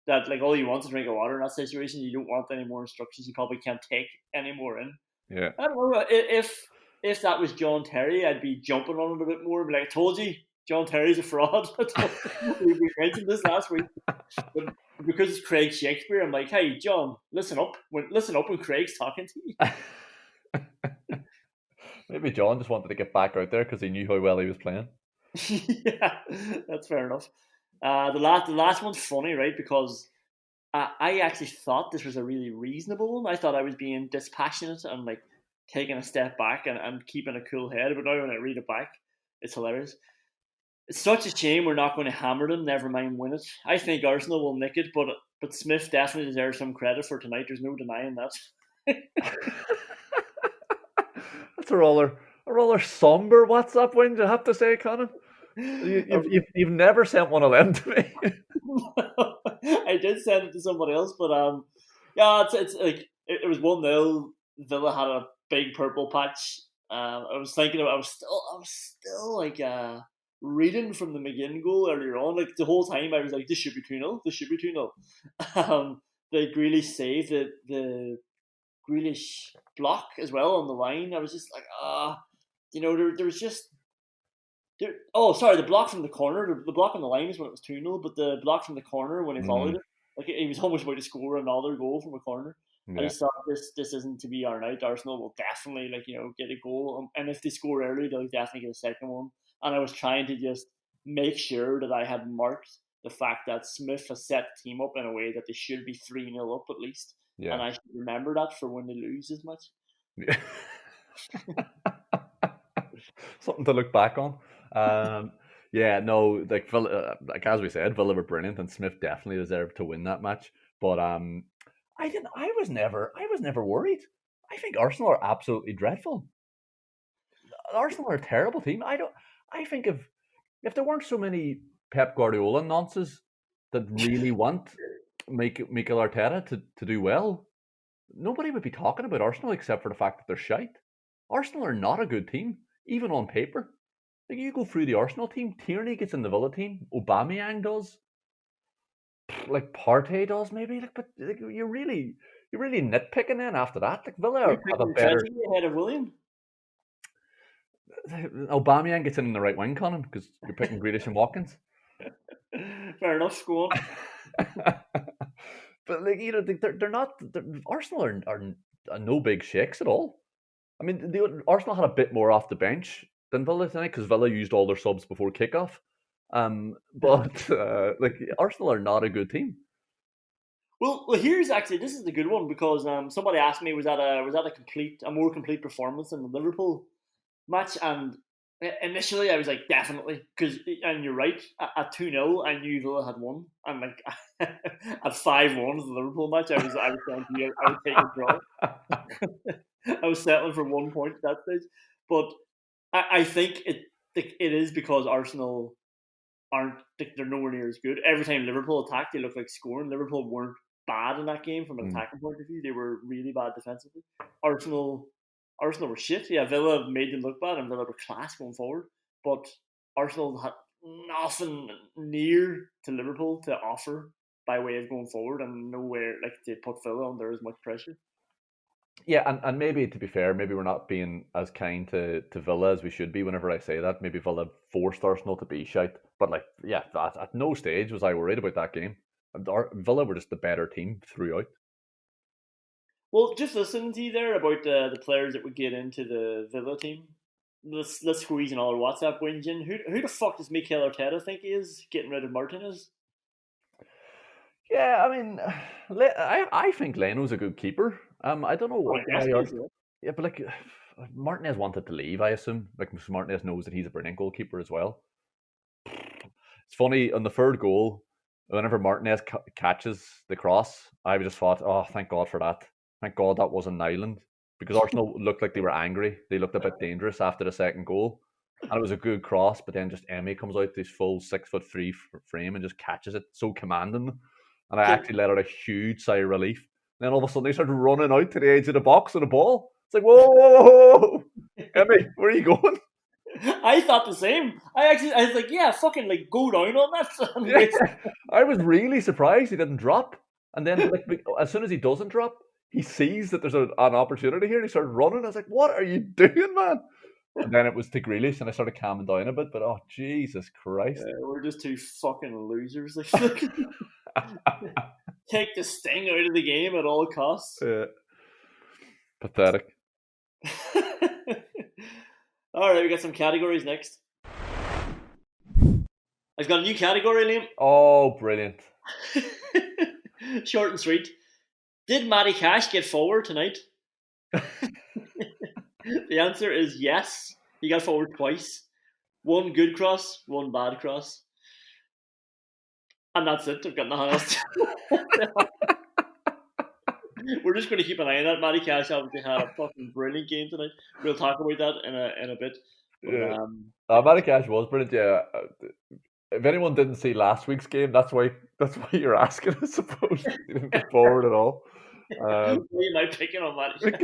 that, like, all you want is drink of water in that situation. You don't want any more instructions. You probably can't take any more in. Yeah. I don't know. If that was John Terry, I'd be jumping on him a bit more. But like, I told you, John Terry's a fraud. We mentioned this last week. But because it's Craig Shakespeare, I'm like, hey, John, listen up. Listen up when Craig's talking to you. Maybe John just wanted to get back out there because he knew how well he was playing. Yeah, that's fair enough. The last one's funny, right? Because I actually thought this was a really reasonable one. I thought I was being dispassionate and like taking a step back and keeping a cool head. But now when I read it back, it's hilarious. It's such a shame we're not going to hammer them, never mind win it. I think Arsenal will nick it, but Smith definitely deserves some credit for tonight. There's no denying that. That's a rather somber WhatsApp win, you have to say, Conan. You've never sent one of them to me. I did send it to somebody else, but yeah, it's like it was 1-0. Villa had a big purple patch. I was still like reading from the McGinn goal earlier on. Like the whole time I was like, this should be 2-0. This should be 2-0. The Grealish save, the Grealish block as well on the line. I was just like, there was just. The block from the corner. The block on the line is when it was 2-0, but the block from the corner when he volleyed it, like he was almost about to score another goal from a corner. Yeah. I just thought this isn't to be our night. Arsenal will definitely get a goal, and if they score early, they'll definitely get a second one. And I was trying to just make sure that I had marked the fact that Smith has set the team up in a way that they should be 3-0 up at least, and I should remember that for when they lose as much. Yeah. Something to look back on. Villa, like as we said, Villa were brilliant, and Smith definitely deserved to win that match. But I was never worried. I think Arsenal are absolutely dreadful. Arsenal are a terrible team. I think if there weren't so many Pep Guardiola nonsense that really want Mikel Arteta to do well, nobody would be talking about Arsenal except for the fact that they're shite. Arsenal are not a good team, even on paper. Like you go through the Arsenal team, Tierney gets in the Villa team, Aubameyang does, like Partey does maybe, but you're really nitpicking then after that. Like Villa have a better ahead of William. Aubameyang gets in the right wing, Conan, because you're picking Grealish and Watkins. Fair enough, go on. But they're not. Arsenal are no big shakes at all. I mean, Arsenal had a bit more off the bench than Villa tonight because Villa used all their subs before kickoff. But Arsenal are not a good team. Well, this is the good one because somebody asked me was that a more complete performance than the Liverpool match, and initially I was like definitely, and you're right, at 2-0 I knew Villa had won, and like at 5-1 the Liverpool match I was trying to I would take a draw. I was settling for 1 point at that stage, but I think it is because Arsenal they're nowhere near as good. Every time Liverpool attacked, they looked like scoring. Liverpool weren't bad in that game from an attacking point of view. They were really bad defensively. Arsenal were shit. Yeah, Villa made them look bad, and Villa were class going forward. But Arsenal had nothing near to Liverpool to offer by way of going forward, and nowhere to put Villa under as much pressure. Yeah, and maybe to be fair, maybe we're not being as kind to Villa as we should be whenever I say that. Maybe Villa forced Arsenal to be shite. But at no stage was I worried about that game. Villa were just the better team throughout. Well, just listening to you there about the players that would get into the Villa team, let's squeeze another WhatsApp win in. Who the fuck does Mikel Arteta think he is getting rid of Martinez? Yeah, I mean, I think Leno's a good keeper. I don't know why. Yeah, but Martinez wanted to leave, I assume. Martinez knows that he's a brilliant goalkeeper as well. It's funny, on the third goal, whenever Martinez catches the cross, I just thought, oh, thank God for that. Thank God that wasn't Nyland. Because Arsenal looked like they were angry. They looked a bit dangerous after the second goal. And it was a good cross, but then just Emi comes out this full 6'3" frame and just catches it so commanding. And I actually let out a huge sigh of relief. And then all of a sudden they started running out to the edge of the box with the ball. It's like, whoa. Emi, where are you going? I thought the same. I was like, yeah, fucking go down on that. Yeah. I was really surprised he didn't drop. And then as soon as he doesn't drop, he sees that there's an opportunity here and he started running. I was like, what are you doing, man? And then it was to Grealish and I started calming down a bit. But oh, Jesus Christ. We're just two fucking losers. Take the sting out of the game at all costs. Yeah. Pathetic. Alright, we got some categories next. I've got a new category, Liam. Oh, brilliant. Short and sweet. Did Matty Cash get forward tonight? The answer is yes. He got forward twice. One good cross, one bad cross. And that's it. I've got nothing else. We're just going to keep an eye on that. Matty Cash obviously had a fucking brilliant game tonight. We'll talk about that in a bit. But, Matty Cash was brilliant. Yeah. If anyone didn't see last week's game, that's why you're asking. I suppose he didn't get forward at all. why am I picking on Matty?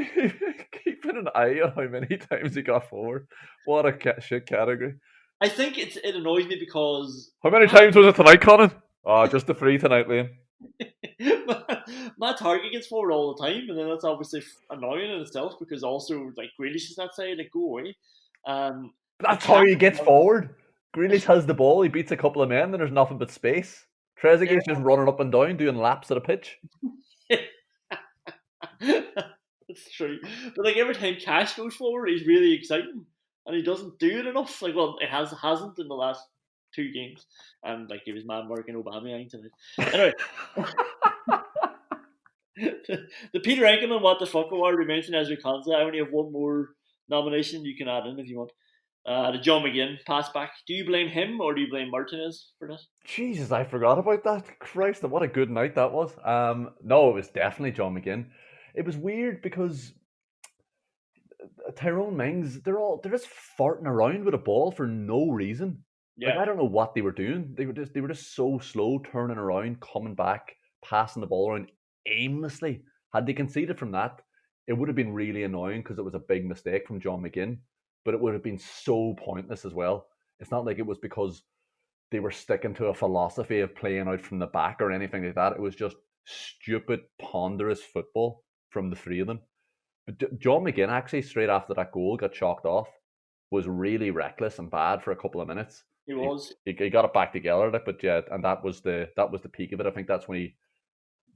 Keeping an eye on how many times he got forward. What a shit category. I think it annoys me because... How many times was it tonight, Conan? Oh, just the 3 tonight, Liam. Matt Target gets forward all the time, and then that's obviously annoying in itself because also like Grealish is that side, like go away. That's how he gets forward. Grealish has the ball, he beats a couple of men, then there's nothing but space. Trezeguet's just running up and down, doing laps of the pitch. That's true. But like every time Cash goes forward, he's really exciting, and he doesn't do it enough. Like, well, it hasn't in the last 2 games, and like he was man marking Aubameyang tonight. Anyway, the Peter Enkelman What the Fuck Award we mentioned as Konza. I only have one more nomination you can add in if you want. The John McGinn pass back. Do you blame him or do you blame Martinez for that? Jesus, I forgot about that. Christ, what a good night that was. No, it was definitely John McGinn. It was weird because Tyrone Mings, they're just farting around with a ball for no reason. Yeah. Like, I don't know what they were doing. They were just so slow, turning around, coming back, passing the ball around aimlessly. Had they conceded from that, it would have been really annoying because it was a big mistake from John McGinn. But it would have been so pointless as well. It's not like it was because they were sticking to a philosophy of playing out from the back or anything like that. It was just stupid, ponderous football from the 3 of them. But John McGinn, actually, straight after that goal, got chalked off, was really reckless and bad for a couple of minutes. He was. He got it back together, but yeah, and that was the peak of it. I think that's when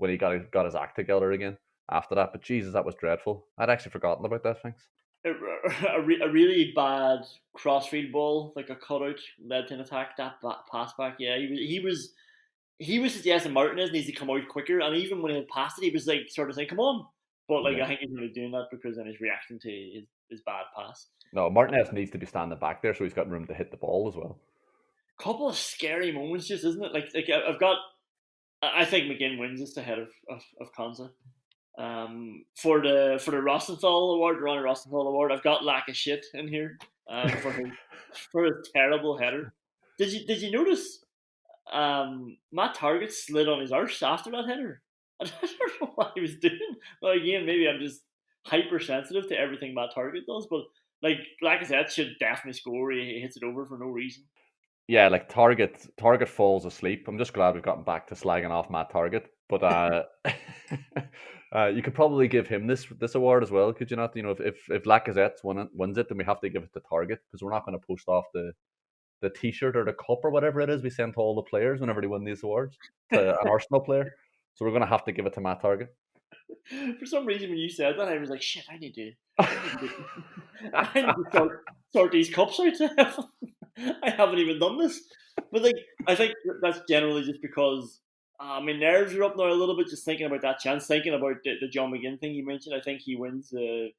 he got his act together again after that. But Jesus, that was dreadful. I'd actually forgotten about that. Thanks. A really bad crossfield ball, like a cutout, led to an attack. That pass back, yeah, he was suggesting Martinez needs to come out quicker, and even when he had passed it, he was like sort of saying, "Come on," but like I think he's really doing that because then he's reacting to his bad pass. No, Martinez needs to be standing back there so he's got room to hit the ball as well. Couple of scary moments, just isn't it? Like I think McGinn wins this ahead of Konza. For the Rosenthal Award, the Ronnie Rosenthal Award, I've got lack of shit in here for his terrible header. Did you notice Matt Target slid on his arse after that header? I don't know what he was doing. Well, again, maybe I'm just hypersensitive to everything Matt Target does, but like I said, should definitely score. He hits it over for no reason. Yeah, like Target falls asleep. I'm just glad we've gotten back to slagging off Matt Target, but you could probably give him this award as well, could you not? You know, if Lacazette wins it, then we have to give it to Target because we're not going to post off the T-shirt or the cup or whatever it is we send to all the players whenever they win these awards to an Arsenal player. So we're going to have to give it to Matt Target. For some reason, when you said that, I was like, shit, I need to sort these cups out. I haven't even done this. But like, I think that's generally just because my nerves are up now a little bit just thinking about that chance, thinking about the John McGinn thing you mentioned. I think he wins the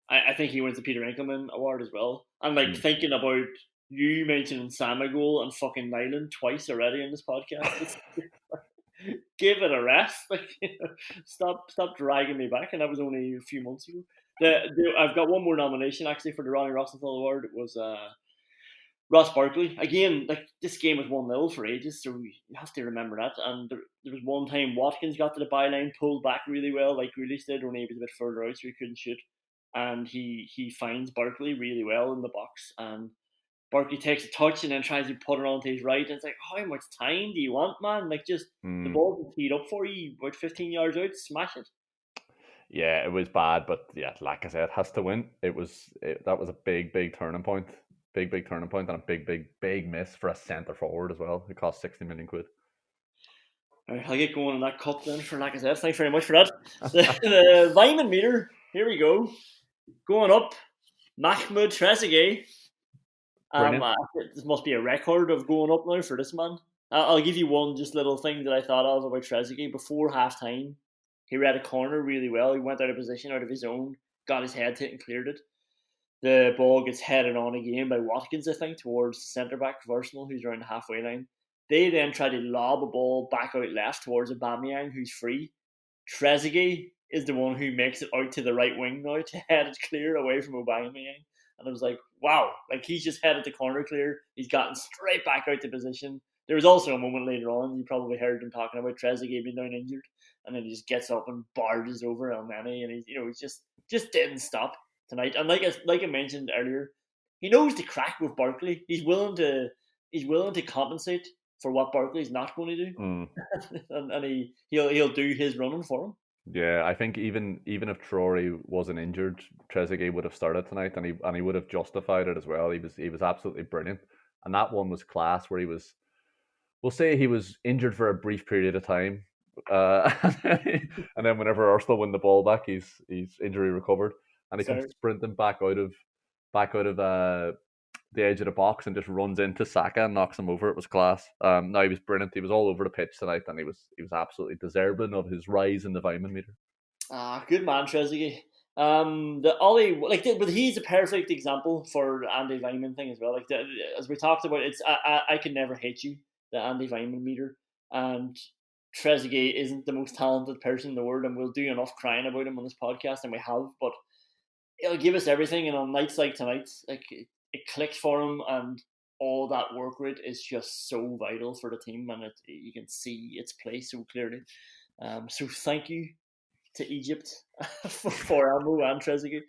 Peter Enkelman Award as well. And like thinking about you mentioning Samagol and fucking Nyland twice already in this podcast. Give it a rest. Like, stop dragging me back. And that was only a few months ago. I've got one more nomination actually for the Ronnie Rosenthal Award. It was Ross Barkley. Again, like this game was 1-0 for ages, so you have to remember that. And there was one time Watkins got to the byline, pulled back really well, like Grealish did, only he was a bit further out, so he couldn't shoot. And he finds Barkley really well in the box, and Barkley takes a touch and then tries to put it onto his right. And it's like, how much time do you want, man? Like, just the ball can teed up for you, about 15 yards out, smash it. Yeah, it was bad, but yeah, like I said, has to win. That was a big turning point. Big turning point and a big miss for a centre forward as well. It cost 60 million quid. All right, I'll get going on that cup then for Lacazette. Thanks very much for that. The Vyman meter, here we go. Going up, Mahmoud Trezeguet. This must be a record of going up now for this man. I'll give you one just little thing that I thought of about Trezeguet. Before half time, he read a corner really well. He went out of position, out of his own, got his head to it and cleared it. The ball gets headed on again by Watkins, I think, towards the centre-back of Arsenal, who's around the halfway line. They then try to lob a ball back out left towards Aubameyang, who's free. Trezeguet is the one who makes it out to the right wing now to head it clear away from Aubameyang. And I was like, wow, like he's just headed the corner clear. He's gotten straight back out to position. There was also a moment later on, you probably heard him talking about Trezeguet being down injured. And then he just gets up and barges over Elneny. And he's just didn't stop tonight. And like I mentioned earlier, he knows the crack with Barkley. He's willing to compensate for what Barkley's not going to do, and he'll do his running for him. Yeah, I think even if Traore wasn't injured, Trezeguet would have started tonight, and he would have justified it as well. He was absolutely brilliant, and that one was class. Where we'll say he was injured for a brief period of time, and then whenever Arsenal win the ball back, he's injury recovered, and he comes sprinting back out of the edge of the box and just runs into Saka and knocks him over. It was class. No, he was brilliant. He was all over the pitch tonight, and he was absolutely deserving of his rise in the Weimann meter. Good man, Trezeguet. The Ollie, but he's a perfect example for the Andy Weimann thing as well. As we talked about, it's I can never hate you, the Andy Weimann meter, and Trezeguet isn't the most talented person in the world, and we'll do enough crying about him on this podcast, and we have, but it'll give us everything. And on nights like tonight, it clicks for him, and all that work rate is just so vital for the team, and you can see its place so clearly. So thank you to Egypt for Elmo and Trezeguet.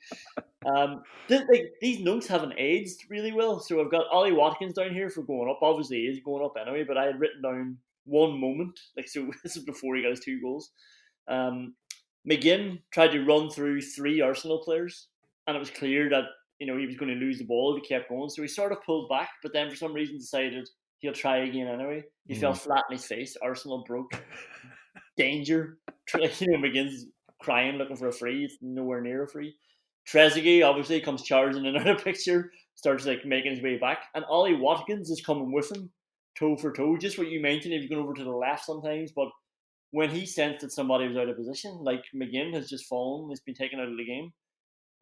These notes haven't aged really well, so I've got Ollie Watkins down here for going up. Obviously, he is going up anyway, but I had written down one moment. So this is before he got his 2 goals. McGinn tried to run through 3 Arsenal players, and it was clear that he was going to lose the ball if he kept going. So he sort of pulled back, but then for some reason decided he'll try again anyway. He fell flat in his face. Arsenal broke. Danger. McGinn's crying, looking for a free. It's nowhere near a free. Trezeguet obviously comes charging in out of picture, starts making his way back. And Ollie Watkins is coming with him, toe for toe. Just what you mentioned, if you're going over to the left sometimes. But when he sensed that somebody was out of position, like McGinn has just fallen, he's been taken out of the game.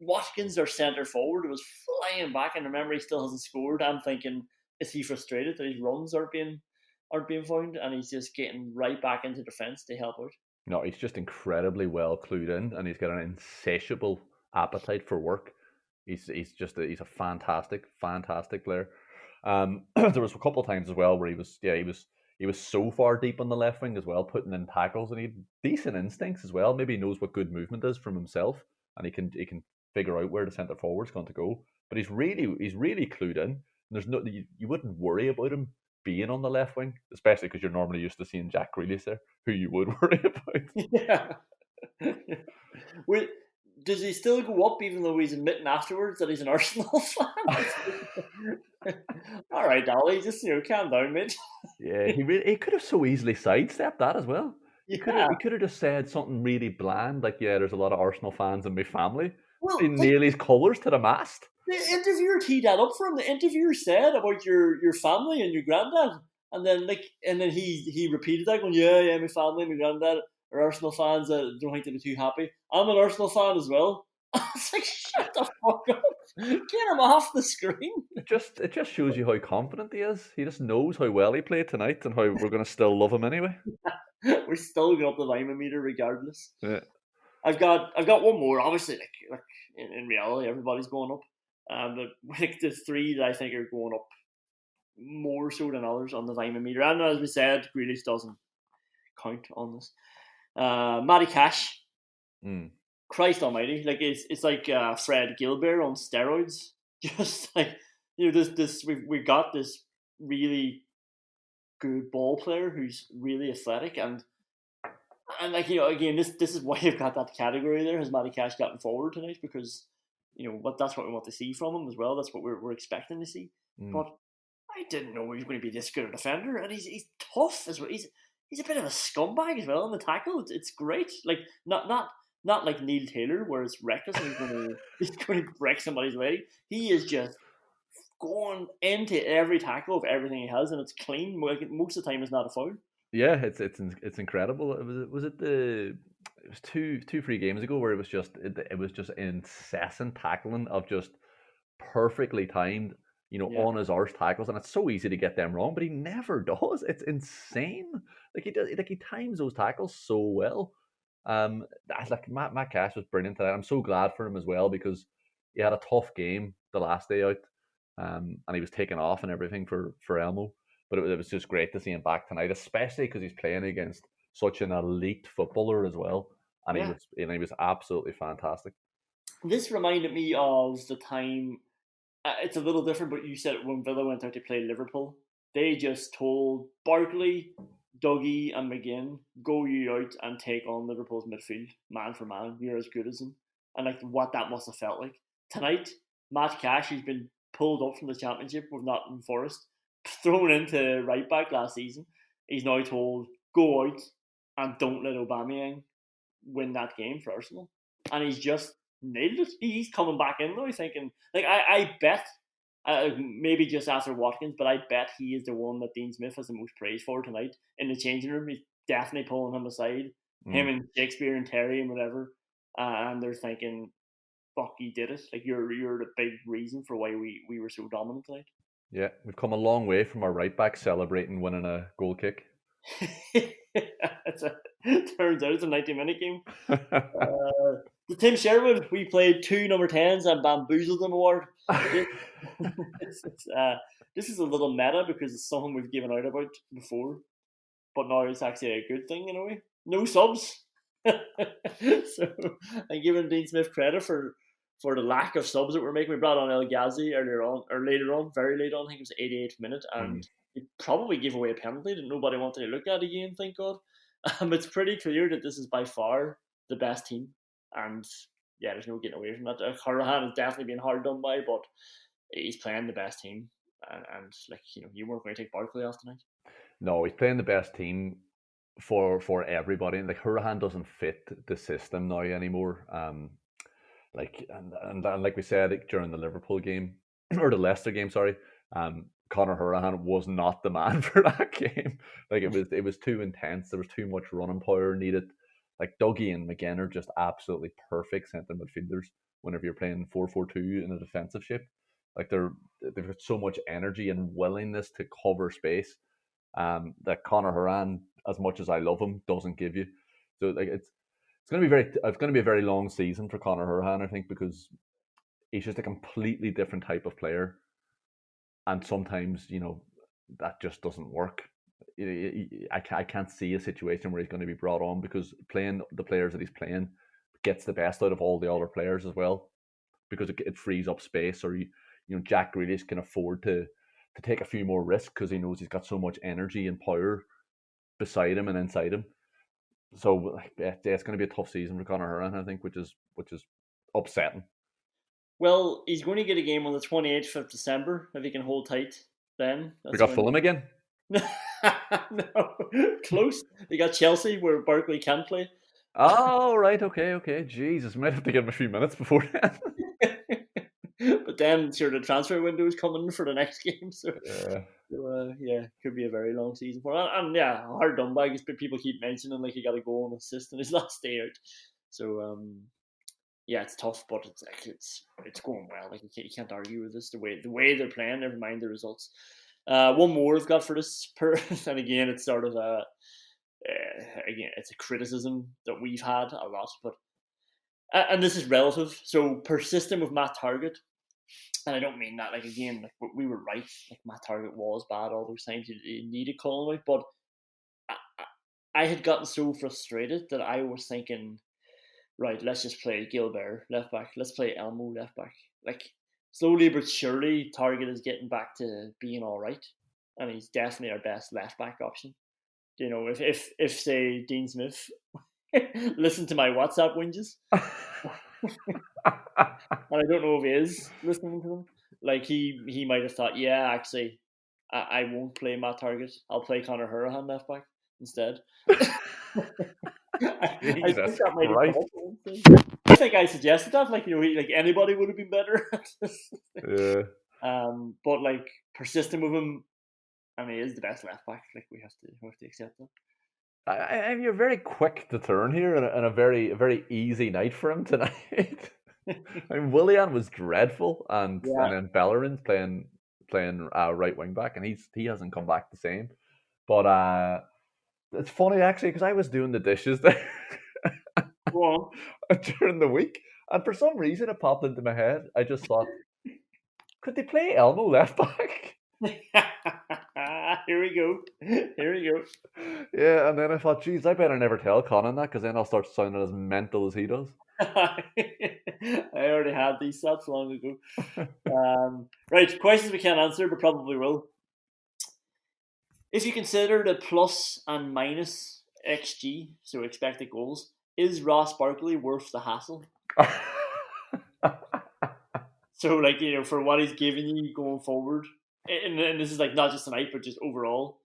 Watkins, their centre forward, was flying back, and remember he still hasn't scored. I'm thinking, is he frustrated that his runs aren't being found, and he's just getting right back into defence to help out? No, he's just incredibly well clued in, and he's got an insatiable appetite for work. He's a fantastic player. There was a couple of times as well where he was so far deep on the left wing as well, putting in tackles, and he had decent instincts as well. Maybe he knows what good movement is from himself, and he can figure out where the centre forward's going to go. But he's really clued in. There's no, you wouldn't worry about him being on the left wing, especially because you're normally used to seeing Jack Grealish there, who you would worry about. Yeah. Does he still go up even though he's admitting afterwards that he's an Arsenal fan? All right, Ollie, just calm down, mate. Yeah, he could have so easily sidestepped that as well. He could have just said something really bland, like, yeah, there's a lot of Arsenal fans in my family. Well, he nailed his colours to the mast. The interviewer teed that up for him. The interviewer said about your family and your granddad, and then he repeated that, going, yeah, my family, my granddad are Arsenal fans. Don't think they'll be too happy. I'm an Arsenal fan as well. I was like, shut the fuck up. Get him off the screen. It just shows you how confident he is. He just knows how well he played tonight and how we're going to still love him anyway. We're still going up the Weimann meter regardless. Yeah. I've got one more. Obviously, like in reality, everybody's going up. But the 3 that I think are going up more so than others on the Weimann meter. And as we said, Grealish doesn't count on this. Matty Cash. Christ almighty. It's like Fred Gilbert on steroids. Just we've got this really good ball player who's really athletic, and again, this is why you've got that category there. Has Matty Cash gotten forward tonight? Because that's what we want to see from him as well. That's what we're expecting to see. But I didn't know he was going to be this good a defender, and he's tough as well. He's a bit of a scumbag as well on the tackle. It's great. Like not like Neil Taylor, where it's reckless and he's going to break somebody's leg. He is just going into every tackle of everything he has, and it's clean. Most of the time, it's not a foul. Yeah, it's incredible. Was it the it was two, 3 games ago where it was just incessant tackling of just perfectly timed, on his arse tackles, and it's so easy to get them wrong, but he never does. It's insane. Like he times those tackles so well. Like Matt Cash was brilliant today. I'm so glad for him as well because he had a tough game the last day out, and he was taken off and everything for Elmo. But it was just great to see him back tonight, especially because he's playing against such an elite footballer as well, and he was absolutely fantastic. This reminded me of the time. It's a little different, but you said it when Villa went out to play Liverpool. They just told Barkley, Dougie, and McGinn, go you out and take on Liverpool's midfield, man for man. You're as good as them. And like what that must have felt like. Tonight, Matt Cash, who's been pulled up from the Championship with Nottingham Forest, thrown into right back last season, he's now told, go out and don't let Aubameyang win that game for Arsenal. And he's just nailed it. He's coming back in though, thinking, like, I bet, maybe just after Watkins, but I bet he is the one that Dean Smith has the most praise for tonight in the changing room. He's definitely pulling him aside, him and Shakespeare and Terry and whatever, and they're thinking, fuck, you did it. Like, you're the big reason for why we were so dominant tonight. Yeah, we've come a long way from our right back celebrating winning a goal kick. Turns out it's a 90-minute game. The Tim Sherwood, we played 2 number 10s and bamboozled them award. This is a little meta because it's something we've given out about before, but now it's actually a good thing in a way. No subs. So I'm giving Dean Smith credit for the lack of subs that we're making. We brought on El Ghazi very late on, I think it was the 88th minute, and he probably gave away a penalty that nobody wanted to look at again, thank God. It's pretty clear that this is by far the best team, and yeah, there's no getting away from that. Hourihane has definitely been hard done by, but he's playing the best team, and like, you weren't going to take Barkley off tonight. No, he's playing the best team for everybody, and like Hourihane doesn't fit the system now anymore. Like and like we said during the Liverpool game or the Leicester game, sorry, Conor Hourihane was not the man for that game. Like it was too intense. There was too much running power needed. Like Dougie and McGinn are just absolutely perfect centre midfielders whenever you're playing 4-4-2 in a defensive shape. Like they've got so much energy and willingness to cover space that Conor Hourihane, as much as I love him, doesn't give you. So like it's going to be a very long season for Conor Hourihane, I think, because he's just a completely different type of player, and sometimes that just doesn't work. I can't see a situation where he's going to be brought on because playing the players that he's playing gets the best out of all the other players as well, because it frees up space, or Jack Grealish can afford to take a few more risks because he knows he's got so much energy and power beside him and inside him. So it's going to be a tough season for Conor Hourihane, I think, which is upsetting. Well, he's going to get a game on the 28th of December if he can hold tight. Then we got Fulham again. No, close. They got Chelsea where Barkley can't play. Oh, right, okay. Jesus, might have to give him a few minutes before then. But then, sure, the transfer window is coming for the next game, so could be a very long season for him. And yeah, hard done by because people keep mentioning like he got a goal and assist in his last day out. So yeah, it's tough, but it's going well. Like you can't argue with this. The way they're playing, never mind the results. One more I've got for this, and again, it's sort of it's a criticism that we've had a lot, but and this is relative. So persistent with Matt Targett, and I don't mean that like again, like we were right. Like Matt Targett was bad all those times. You needed calling out, but I had gotten so frustrated that I was thinking, right, let's just play Gilbert left back. Let's play Elmo left back. Like slowly but surely, Targett is getting back to being all right, and he's definitely our best left back option. If say Dean Smith listen to my WhatsApp whinges, and I don't know if he is listening to them. Like he might have thought, yeah, actually, I won't play Matt Targett. I'll play Conor Hourihane left back instead. Jesus Christ. I think I suggested that, like anybody would have been better. Yeah. But like persistent with him, I mean, he is the best left back. Like we have to accept that. You're very quick to turn here, and a very easy night for him tonight. I mean, Willian was dreadful, and Yeah. then Bellerin's playing right wing back, and he hasn't come back the same. But it's funny actually because I was doing the dishes there Go on. during the week, and for some reason it popped into my head. I just thought, could they play Elmo left back? Here we go. Here we go. Yeah, and then I thought, geez, I better never tell Conan that because then I'll start sounding as mental as he does. I already had these stats long ago. Right, questions we can't answer, but probably will. If you consider the plus and minus XG, so expected goals, is Ross Barkley worth the hassle? So, like, you know, for what he's giving you going forward, and this is like not just tonight, but just overall,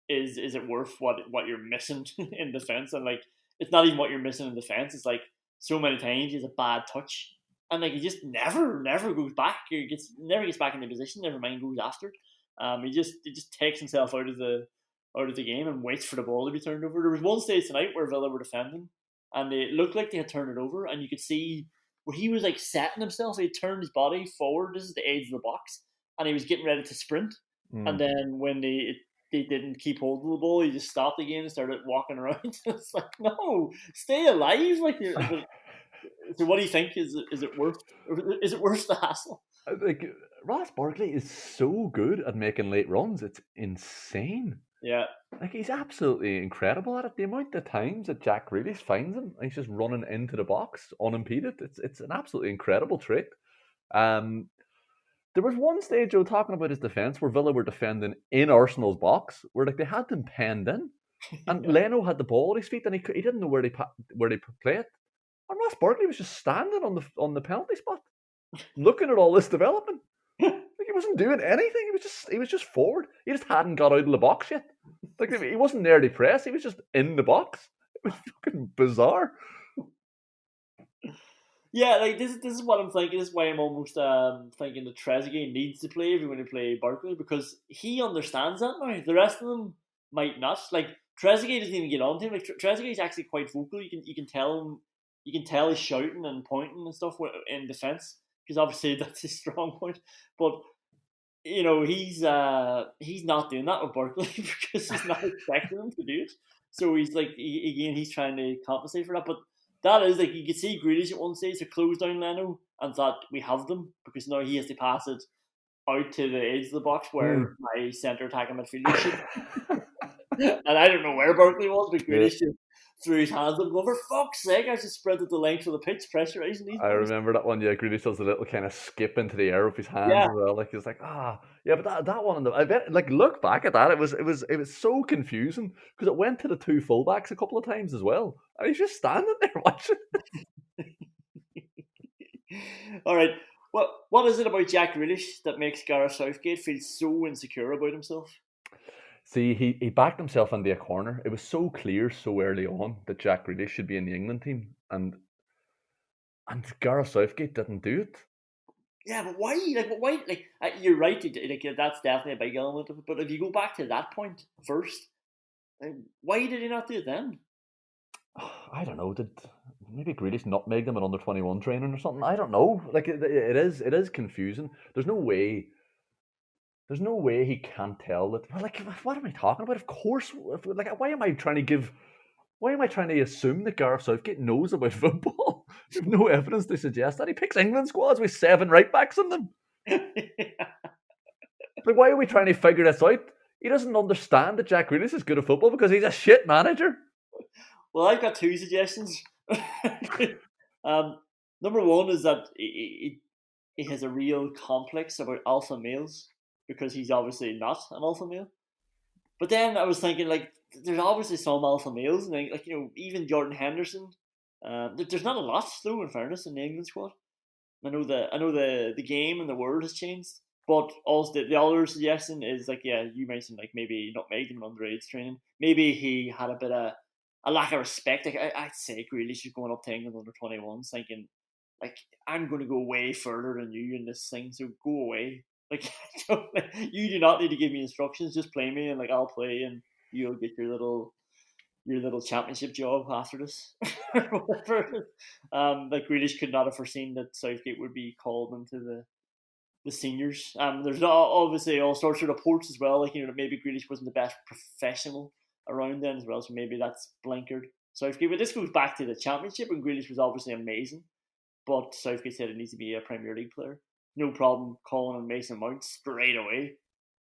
is it worth what you're missing in defense? And like, it's not even what you're missing in defense. It's like so many times he has a bad touch, and like he just never goes back. He never gets back in the position. Never mind goes after it. He just takes himself out of the game and waits for the ball to be turned over. There was one stage tonight where Villa were defending, and it looked like they had turned it over, and you could see where he was like setting himself. He turned his body forward. This is the edge of the box, and he was getting ready to sprint. And then when they didn't keep hold of the ball, he just stopped again and started walking around. It's like, no, stay alive. Like, so what do you think? Is it worth the hassle? Like, Ross Barkley is so good at making late runs. It's insane. Yeah. Like, he's absolutely incredible at it. The amount of times that Jack Grealish finds him, he's just running into the box unimpeded. It's an absolutely incredible trait. There was one stage, Joe, talking about his defence, where Villa were defending in Arsenal's box, where like they had them penned in, and Leno had the ball at his feet, and he didn't know where they play it. And Ross Barkley was just standing on the penalty spot, looking at all this development. Like, he wasn't doing anything. He was just forward. He just hadn't got out of the box yet. Like, he wasn't near the press. He was just in the box. It was fucking bizarre. Yeah, like this is what I'm thinking. This is why I'm almost thinking that Trezeguet needs to play if you want to play Barkley, because he understands that now. The rest of them might not. Like, Trezeguet doesn't even get on to him. Like, Trezeguet is actually quite vocal. You can tell he's shouting and pointing and stuff in defence, because obviously that's his strong point. But you know, he's not doing that with Barkley because he's not expecting him to do it. So he's like, he's trying to compensate for that. But that is, like, you could see Grealish at one stage to close down Leno and thought, we have them, because now he has to pass it out to the edge of the box where my centre attacking midfielder should. And I don't know where Barkley was, but Grealish just threw his hands up, going, for fuck's sake, I just sprinted the length of the pitch, pressurising these. I remember that one. Yeah, Grealish does a little kind of skip into the air with his hands as well. Like, he's like, yeah, but that one, I bet, like, look back at that, it was so confusing because it went to the two fullbacks a couple of times as well, and he's just standing there watching. All right, what is it about Jack Grealish that makes Gareth Southgate feel so insecure about himself? See, he backed himself into a corner. It was so clear so early on that Jack Grealish should be in the England team, and Gareth Southgate didn't do it. Yeah, but why? Like, you're right. Like, that's definitely a big element of it. But if you go back to that point first, like, why did he not do it then? I don't know. Did maybe Grealish nutmegged him in under-21 training or something? I don't know. Like, it is confusing. There's no way he can't tell that. Like, what am I talking about? Of course, like, why am I trying to assume that Gareth Southgate knows about football? There's no evidence to suggest that. He picks England squads with 7 right backs in them. Like, why are we trying to figure this out? He doesn't understand that Jack Grealish is good at football because he's a shit manager. Well, I've got 2 suggestions. Number one is that he has a real complex about alpha males, because he's obviously not an alpha male. But then I was thinking, like, there's obviously some alpha males, and like, you know, even Jordan Henderson. There's not a lot, though, in fairness, in the England squad. I know the game and the world has changed, but also the other suggestion is, like, yeah, you mentioned, like, maybe not making him underage training. Maybe he had a bit of a lack of respect. Like, I'd say Grealish is going up to England under 21s, thinking, like, I'm going to go way further than you in this thing, so go away. Like, you do not need to give me instructions. Just play me, and like, I'll play, and you'll get your little your little championship job after this, or whatever. Like Grealish could not have foreseen that Southgate would be called into the seniors. There's obviously all sorts of reports as well, like that maybe Grealish wasn't the best professional around then as well, so maybe that's blinkered Southgate. But this goes back to the championship, and Grealish was obviously amazing, but Southgate said it needs to be a Premier League player. No problem calling on Mason Mount straight away,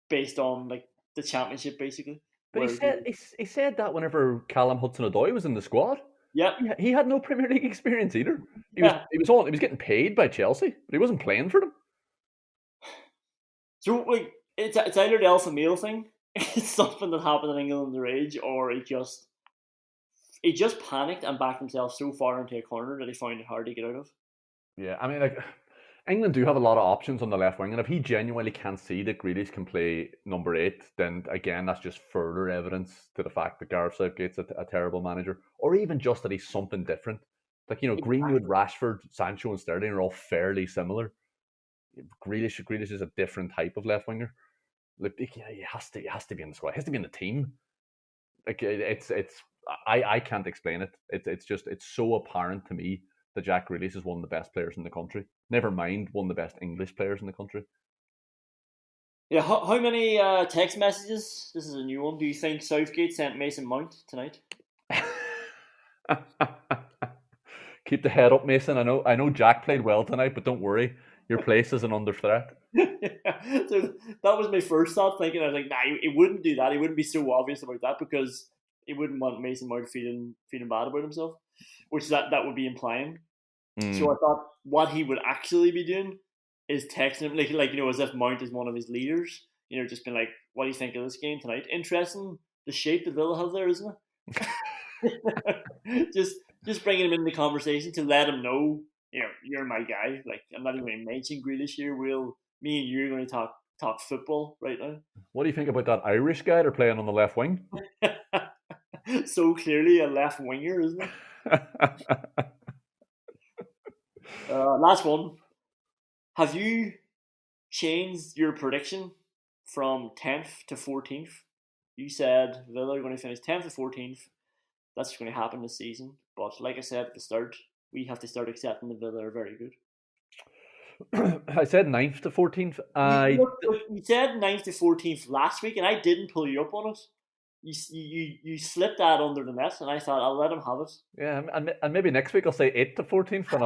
based on like the championship basically. But he said that whenever Callum Hudson-Odoi was in the squad. Yeah, he had no Premier League experience either. He was getting paid by Chelsea, but he wasn't playing for them. So like it's either the alpha male thing, it's something that happened in England underage, or he just panicked and backed himself so far into a corner that he found it hard to get out of. Yeah, I mean, like, England do have a lot of options on the left wing, and if he genuinely can't see that Grealish can play number 8, then again, that's just further evidence to the fact that Gareth Southgate's a terrible manager, or even just that he's something different. Like, Greenwood, Rashford, Sancho, and Sterling are all fairly similar. Grealish is a different type of left winger. Like, he has to be in the squad. He has to be in the team. Like, I can't explain it. It's so apparent to me that Jack Grealish is one of the best players in the country. Never mind one of the best English players in the country. Yeah, how many text messages, this is a new one, do you think Southgate sent Mason Mount tonight? Keep the head up, Mason. I know Jack played well tonight, but don't worry. Your place isn't under threat. So that was my first thought, thinking, I was like, nah, he wouldn't do that. He wouldn't be so obvious about that, because he wouldn't want Mason Mount feeling bad about himself, which that would be implying. So I thought what he would actually be doing is texting him, like as if Mount is one of his leaders. Just been like, what do you think of this game tonight? Interesting, the shape that Villa have there, isn't it? just bringing him in the conversation to let him know, you're my guy. Like, I'm not even going to mention Grealish here. Me and you are going to talk football right now. What do you think about that Irish guy they're playing on the left wing? So clearly a left winger, isn't it? Last one. Have you changed your prediction from 10th to 14th? You said Villa are going to finish 10th to 14th. That's going to happen this season. But like I said at the start, we have to start accepting that Villa are very good. I said 9th to 14th. You said 9th to 14th last week, and I didn't pull you up on it. You slipped that under the net, and I thought I'll let him have it. Yeah, and maybe next week I'll say 8th to 14th, and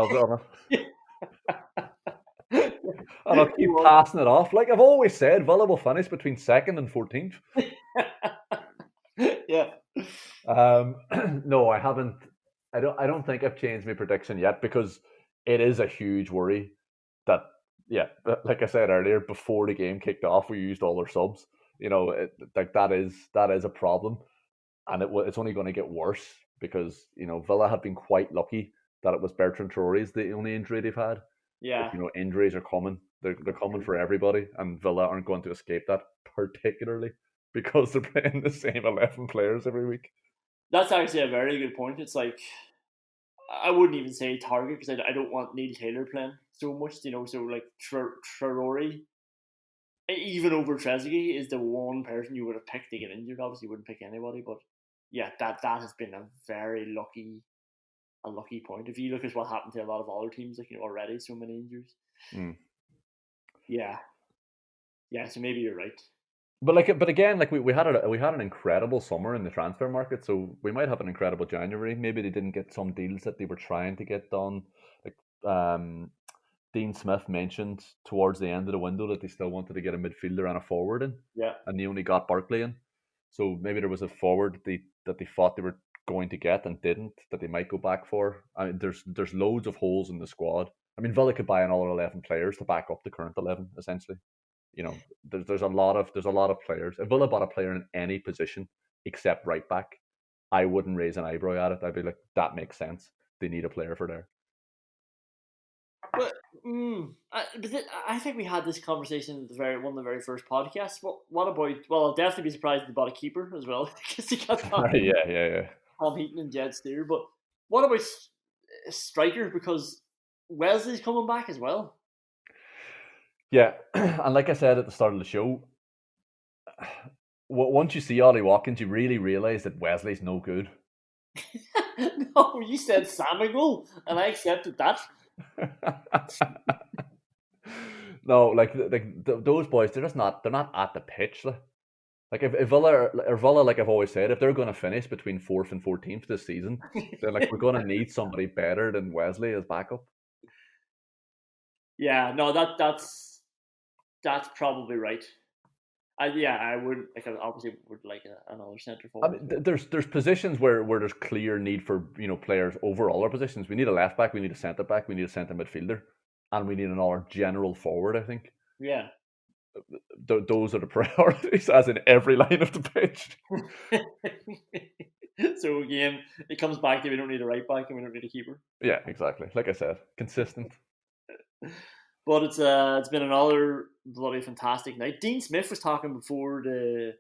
I'll keep passing it off. Like I've always said, Villa will finish between 2nd and 14th. Yeah. No, I haven't. I don't think I've changed my prediction yet, because it is a huge worry that, like I said earlier, before the game kicked off, we used all our subs. That is a problem, and it's only going to get worse, because Villa have been quite lucky that it was Bertrand Traore's the only injury they've had. Yeah, but, injuries are coming. They're coming for everybody, and Villa aren't going to escape that, particularly because they're playing the same 11 players every week. That's actually a very good point. It's like, I wouldn't even say target, because I don't want Neil Taylor playing so much. So like Traore, even over Trezeguet, is the one person you would have picked to get injured. Obviously, you wouldn't pick anybody, but yeah, that has been a very lucky point. If you look at what happened to a lot of other teams, like already so many injuries. Yeah. So maybe you're right. But again, like we had an incredible summer in the transfer market, so we might have an incredible January. Maybe they didn't get some deals that they were trying to get done. Like Dean Smith mentioned towards the end of the window that they still wanted to get a midfielder and a forward in. Yeah. And they only got Barkley in. So maybe there was a forward that they thought they were going to get and didn't, that they might go back for. I mean, there's loads of holes in the squad. I mean, Villa could buy another 11 players to back up the current 11, essentially. There's a lot of players. If Villa bought a player in any position except right back, I wouldn't raise an eyebrow at it. I'd be like, that makes sense. They need a player for there. But I think we had this conversation at one of the very first podcasts. What about? Well, I'll definitely be surprised if they bought a keeper as well, because he got yeah. Tom Heaton and Jed Steer. But what about a striker? Because Wesley's coming back as well. Yeah, and like I said at the start of the show, once you see Ollie Watkins, you really realise that Wesley's no good. No, you said Samagul, and I accepted that. No, like those boys, they're not at the pitch. Like if Villa, like I've always said, if they're going to finish between 4th and 14th this season, then like we're going to need somebody better than Wesley as backup. Yeah, no, that's probably right. I would like. I obviously would like another centre I forward. mean, there's positions where there's clear need for players over all our positions. We need a left back, we need a centre back, we need a centre midfielder, and we need another general forward. I think. Yeah. Those are the priorities, as in every line of the pitch. So again, it comes back to we don't need a right back and we don't need a keeper. Yeah, exactly. Like I said, consistent. But it's been another bloody fantastic night. Dean Smith was talking before the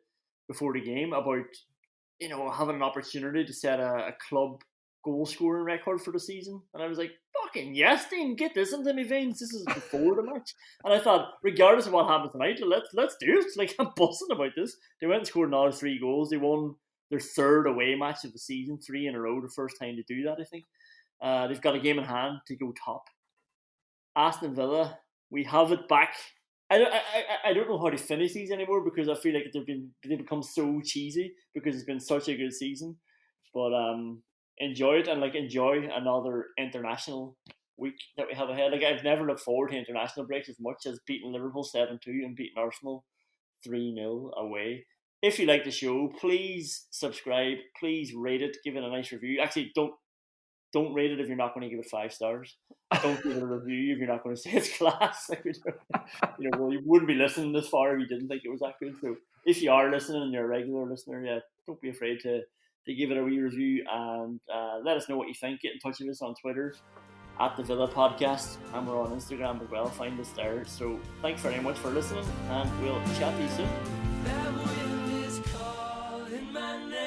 game about having an opportunity to set a club goal scoring record for the season, and I was like, fucking yes, Dean, get this into my veins. This is before the match, and I thought, regardless of what happens tonight, let's do it. Like, I'm buzzing about this. They went and scored another 3 goals. They won their 3rd away match of the season, 3 in a row. The first time to do that, I think. They've got a game in hand to go top. Aston Villa, we have it back. I don't know how to finish these anymore because I feel like they've become so cheesy because it's been such a good season. But enjoy it and enjoy another international week that we have ahead. Like, I've never looked forward to international breaks as much as beating Liverpool 7-2 and beating Arsenal 3-0 away. If you like the show, please subscribe, please rate it, give it a nice review. Actually, don't rate it if you're not going to give it 5 stars. Don't give it a review if you're not going to say it's class. Well, you wouldn't be listening this far if you didn't think it was that good. So if you are listening and you're a regular listener, yeah, don't be afraid to give it a wee review and let us know what you think. Get in touch with us on Twitter at the Villa Podcast, and we're on Instagram as well. Find us there. So thanks very much for listening, and we'll chat to you soon. That wind is calling my name.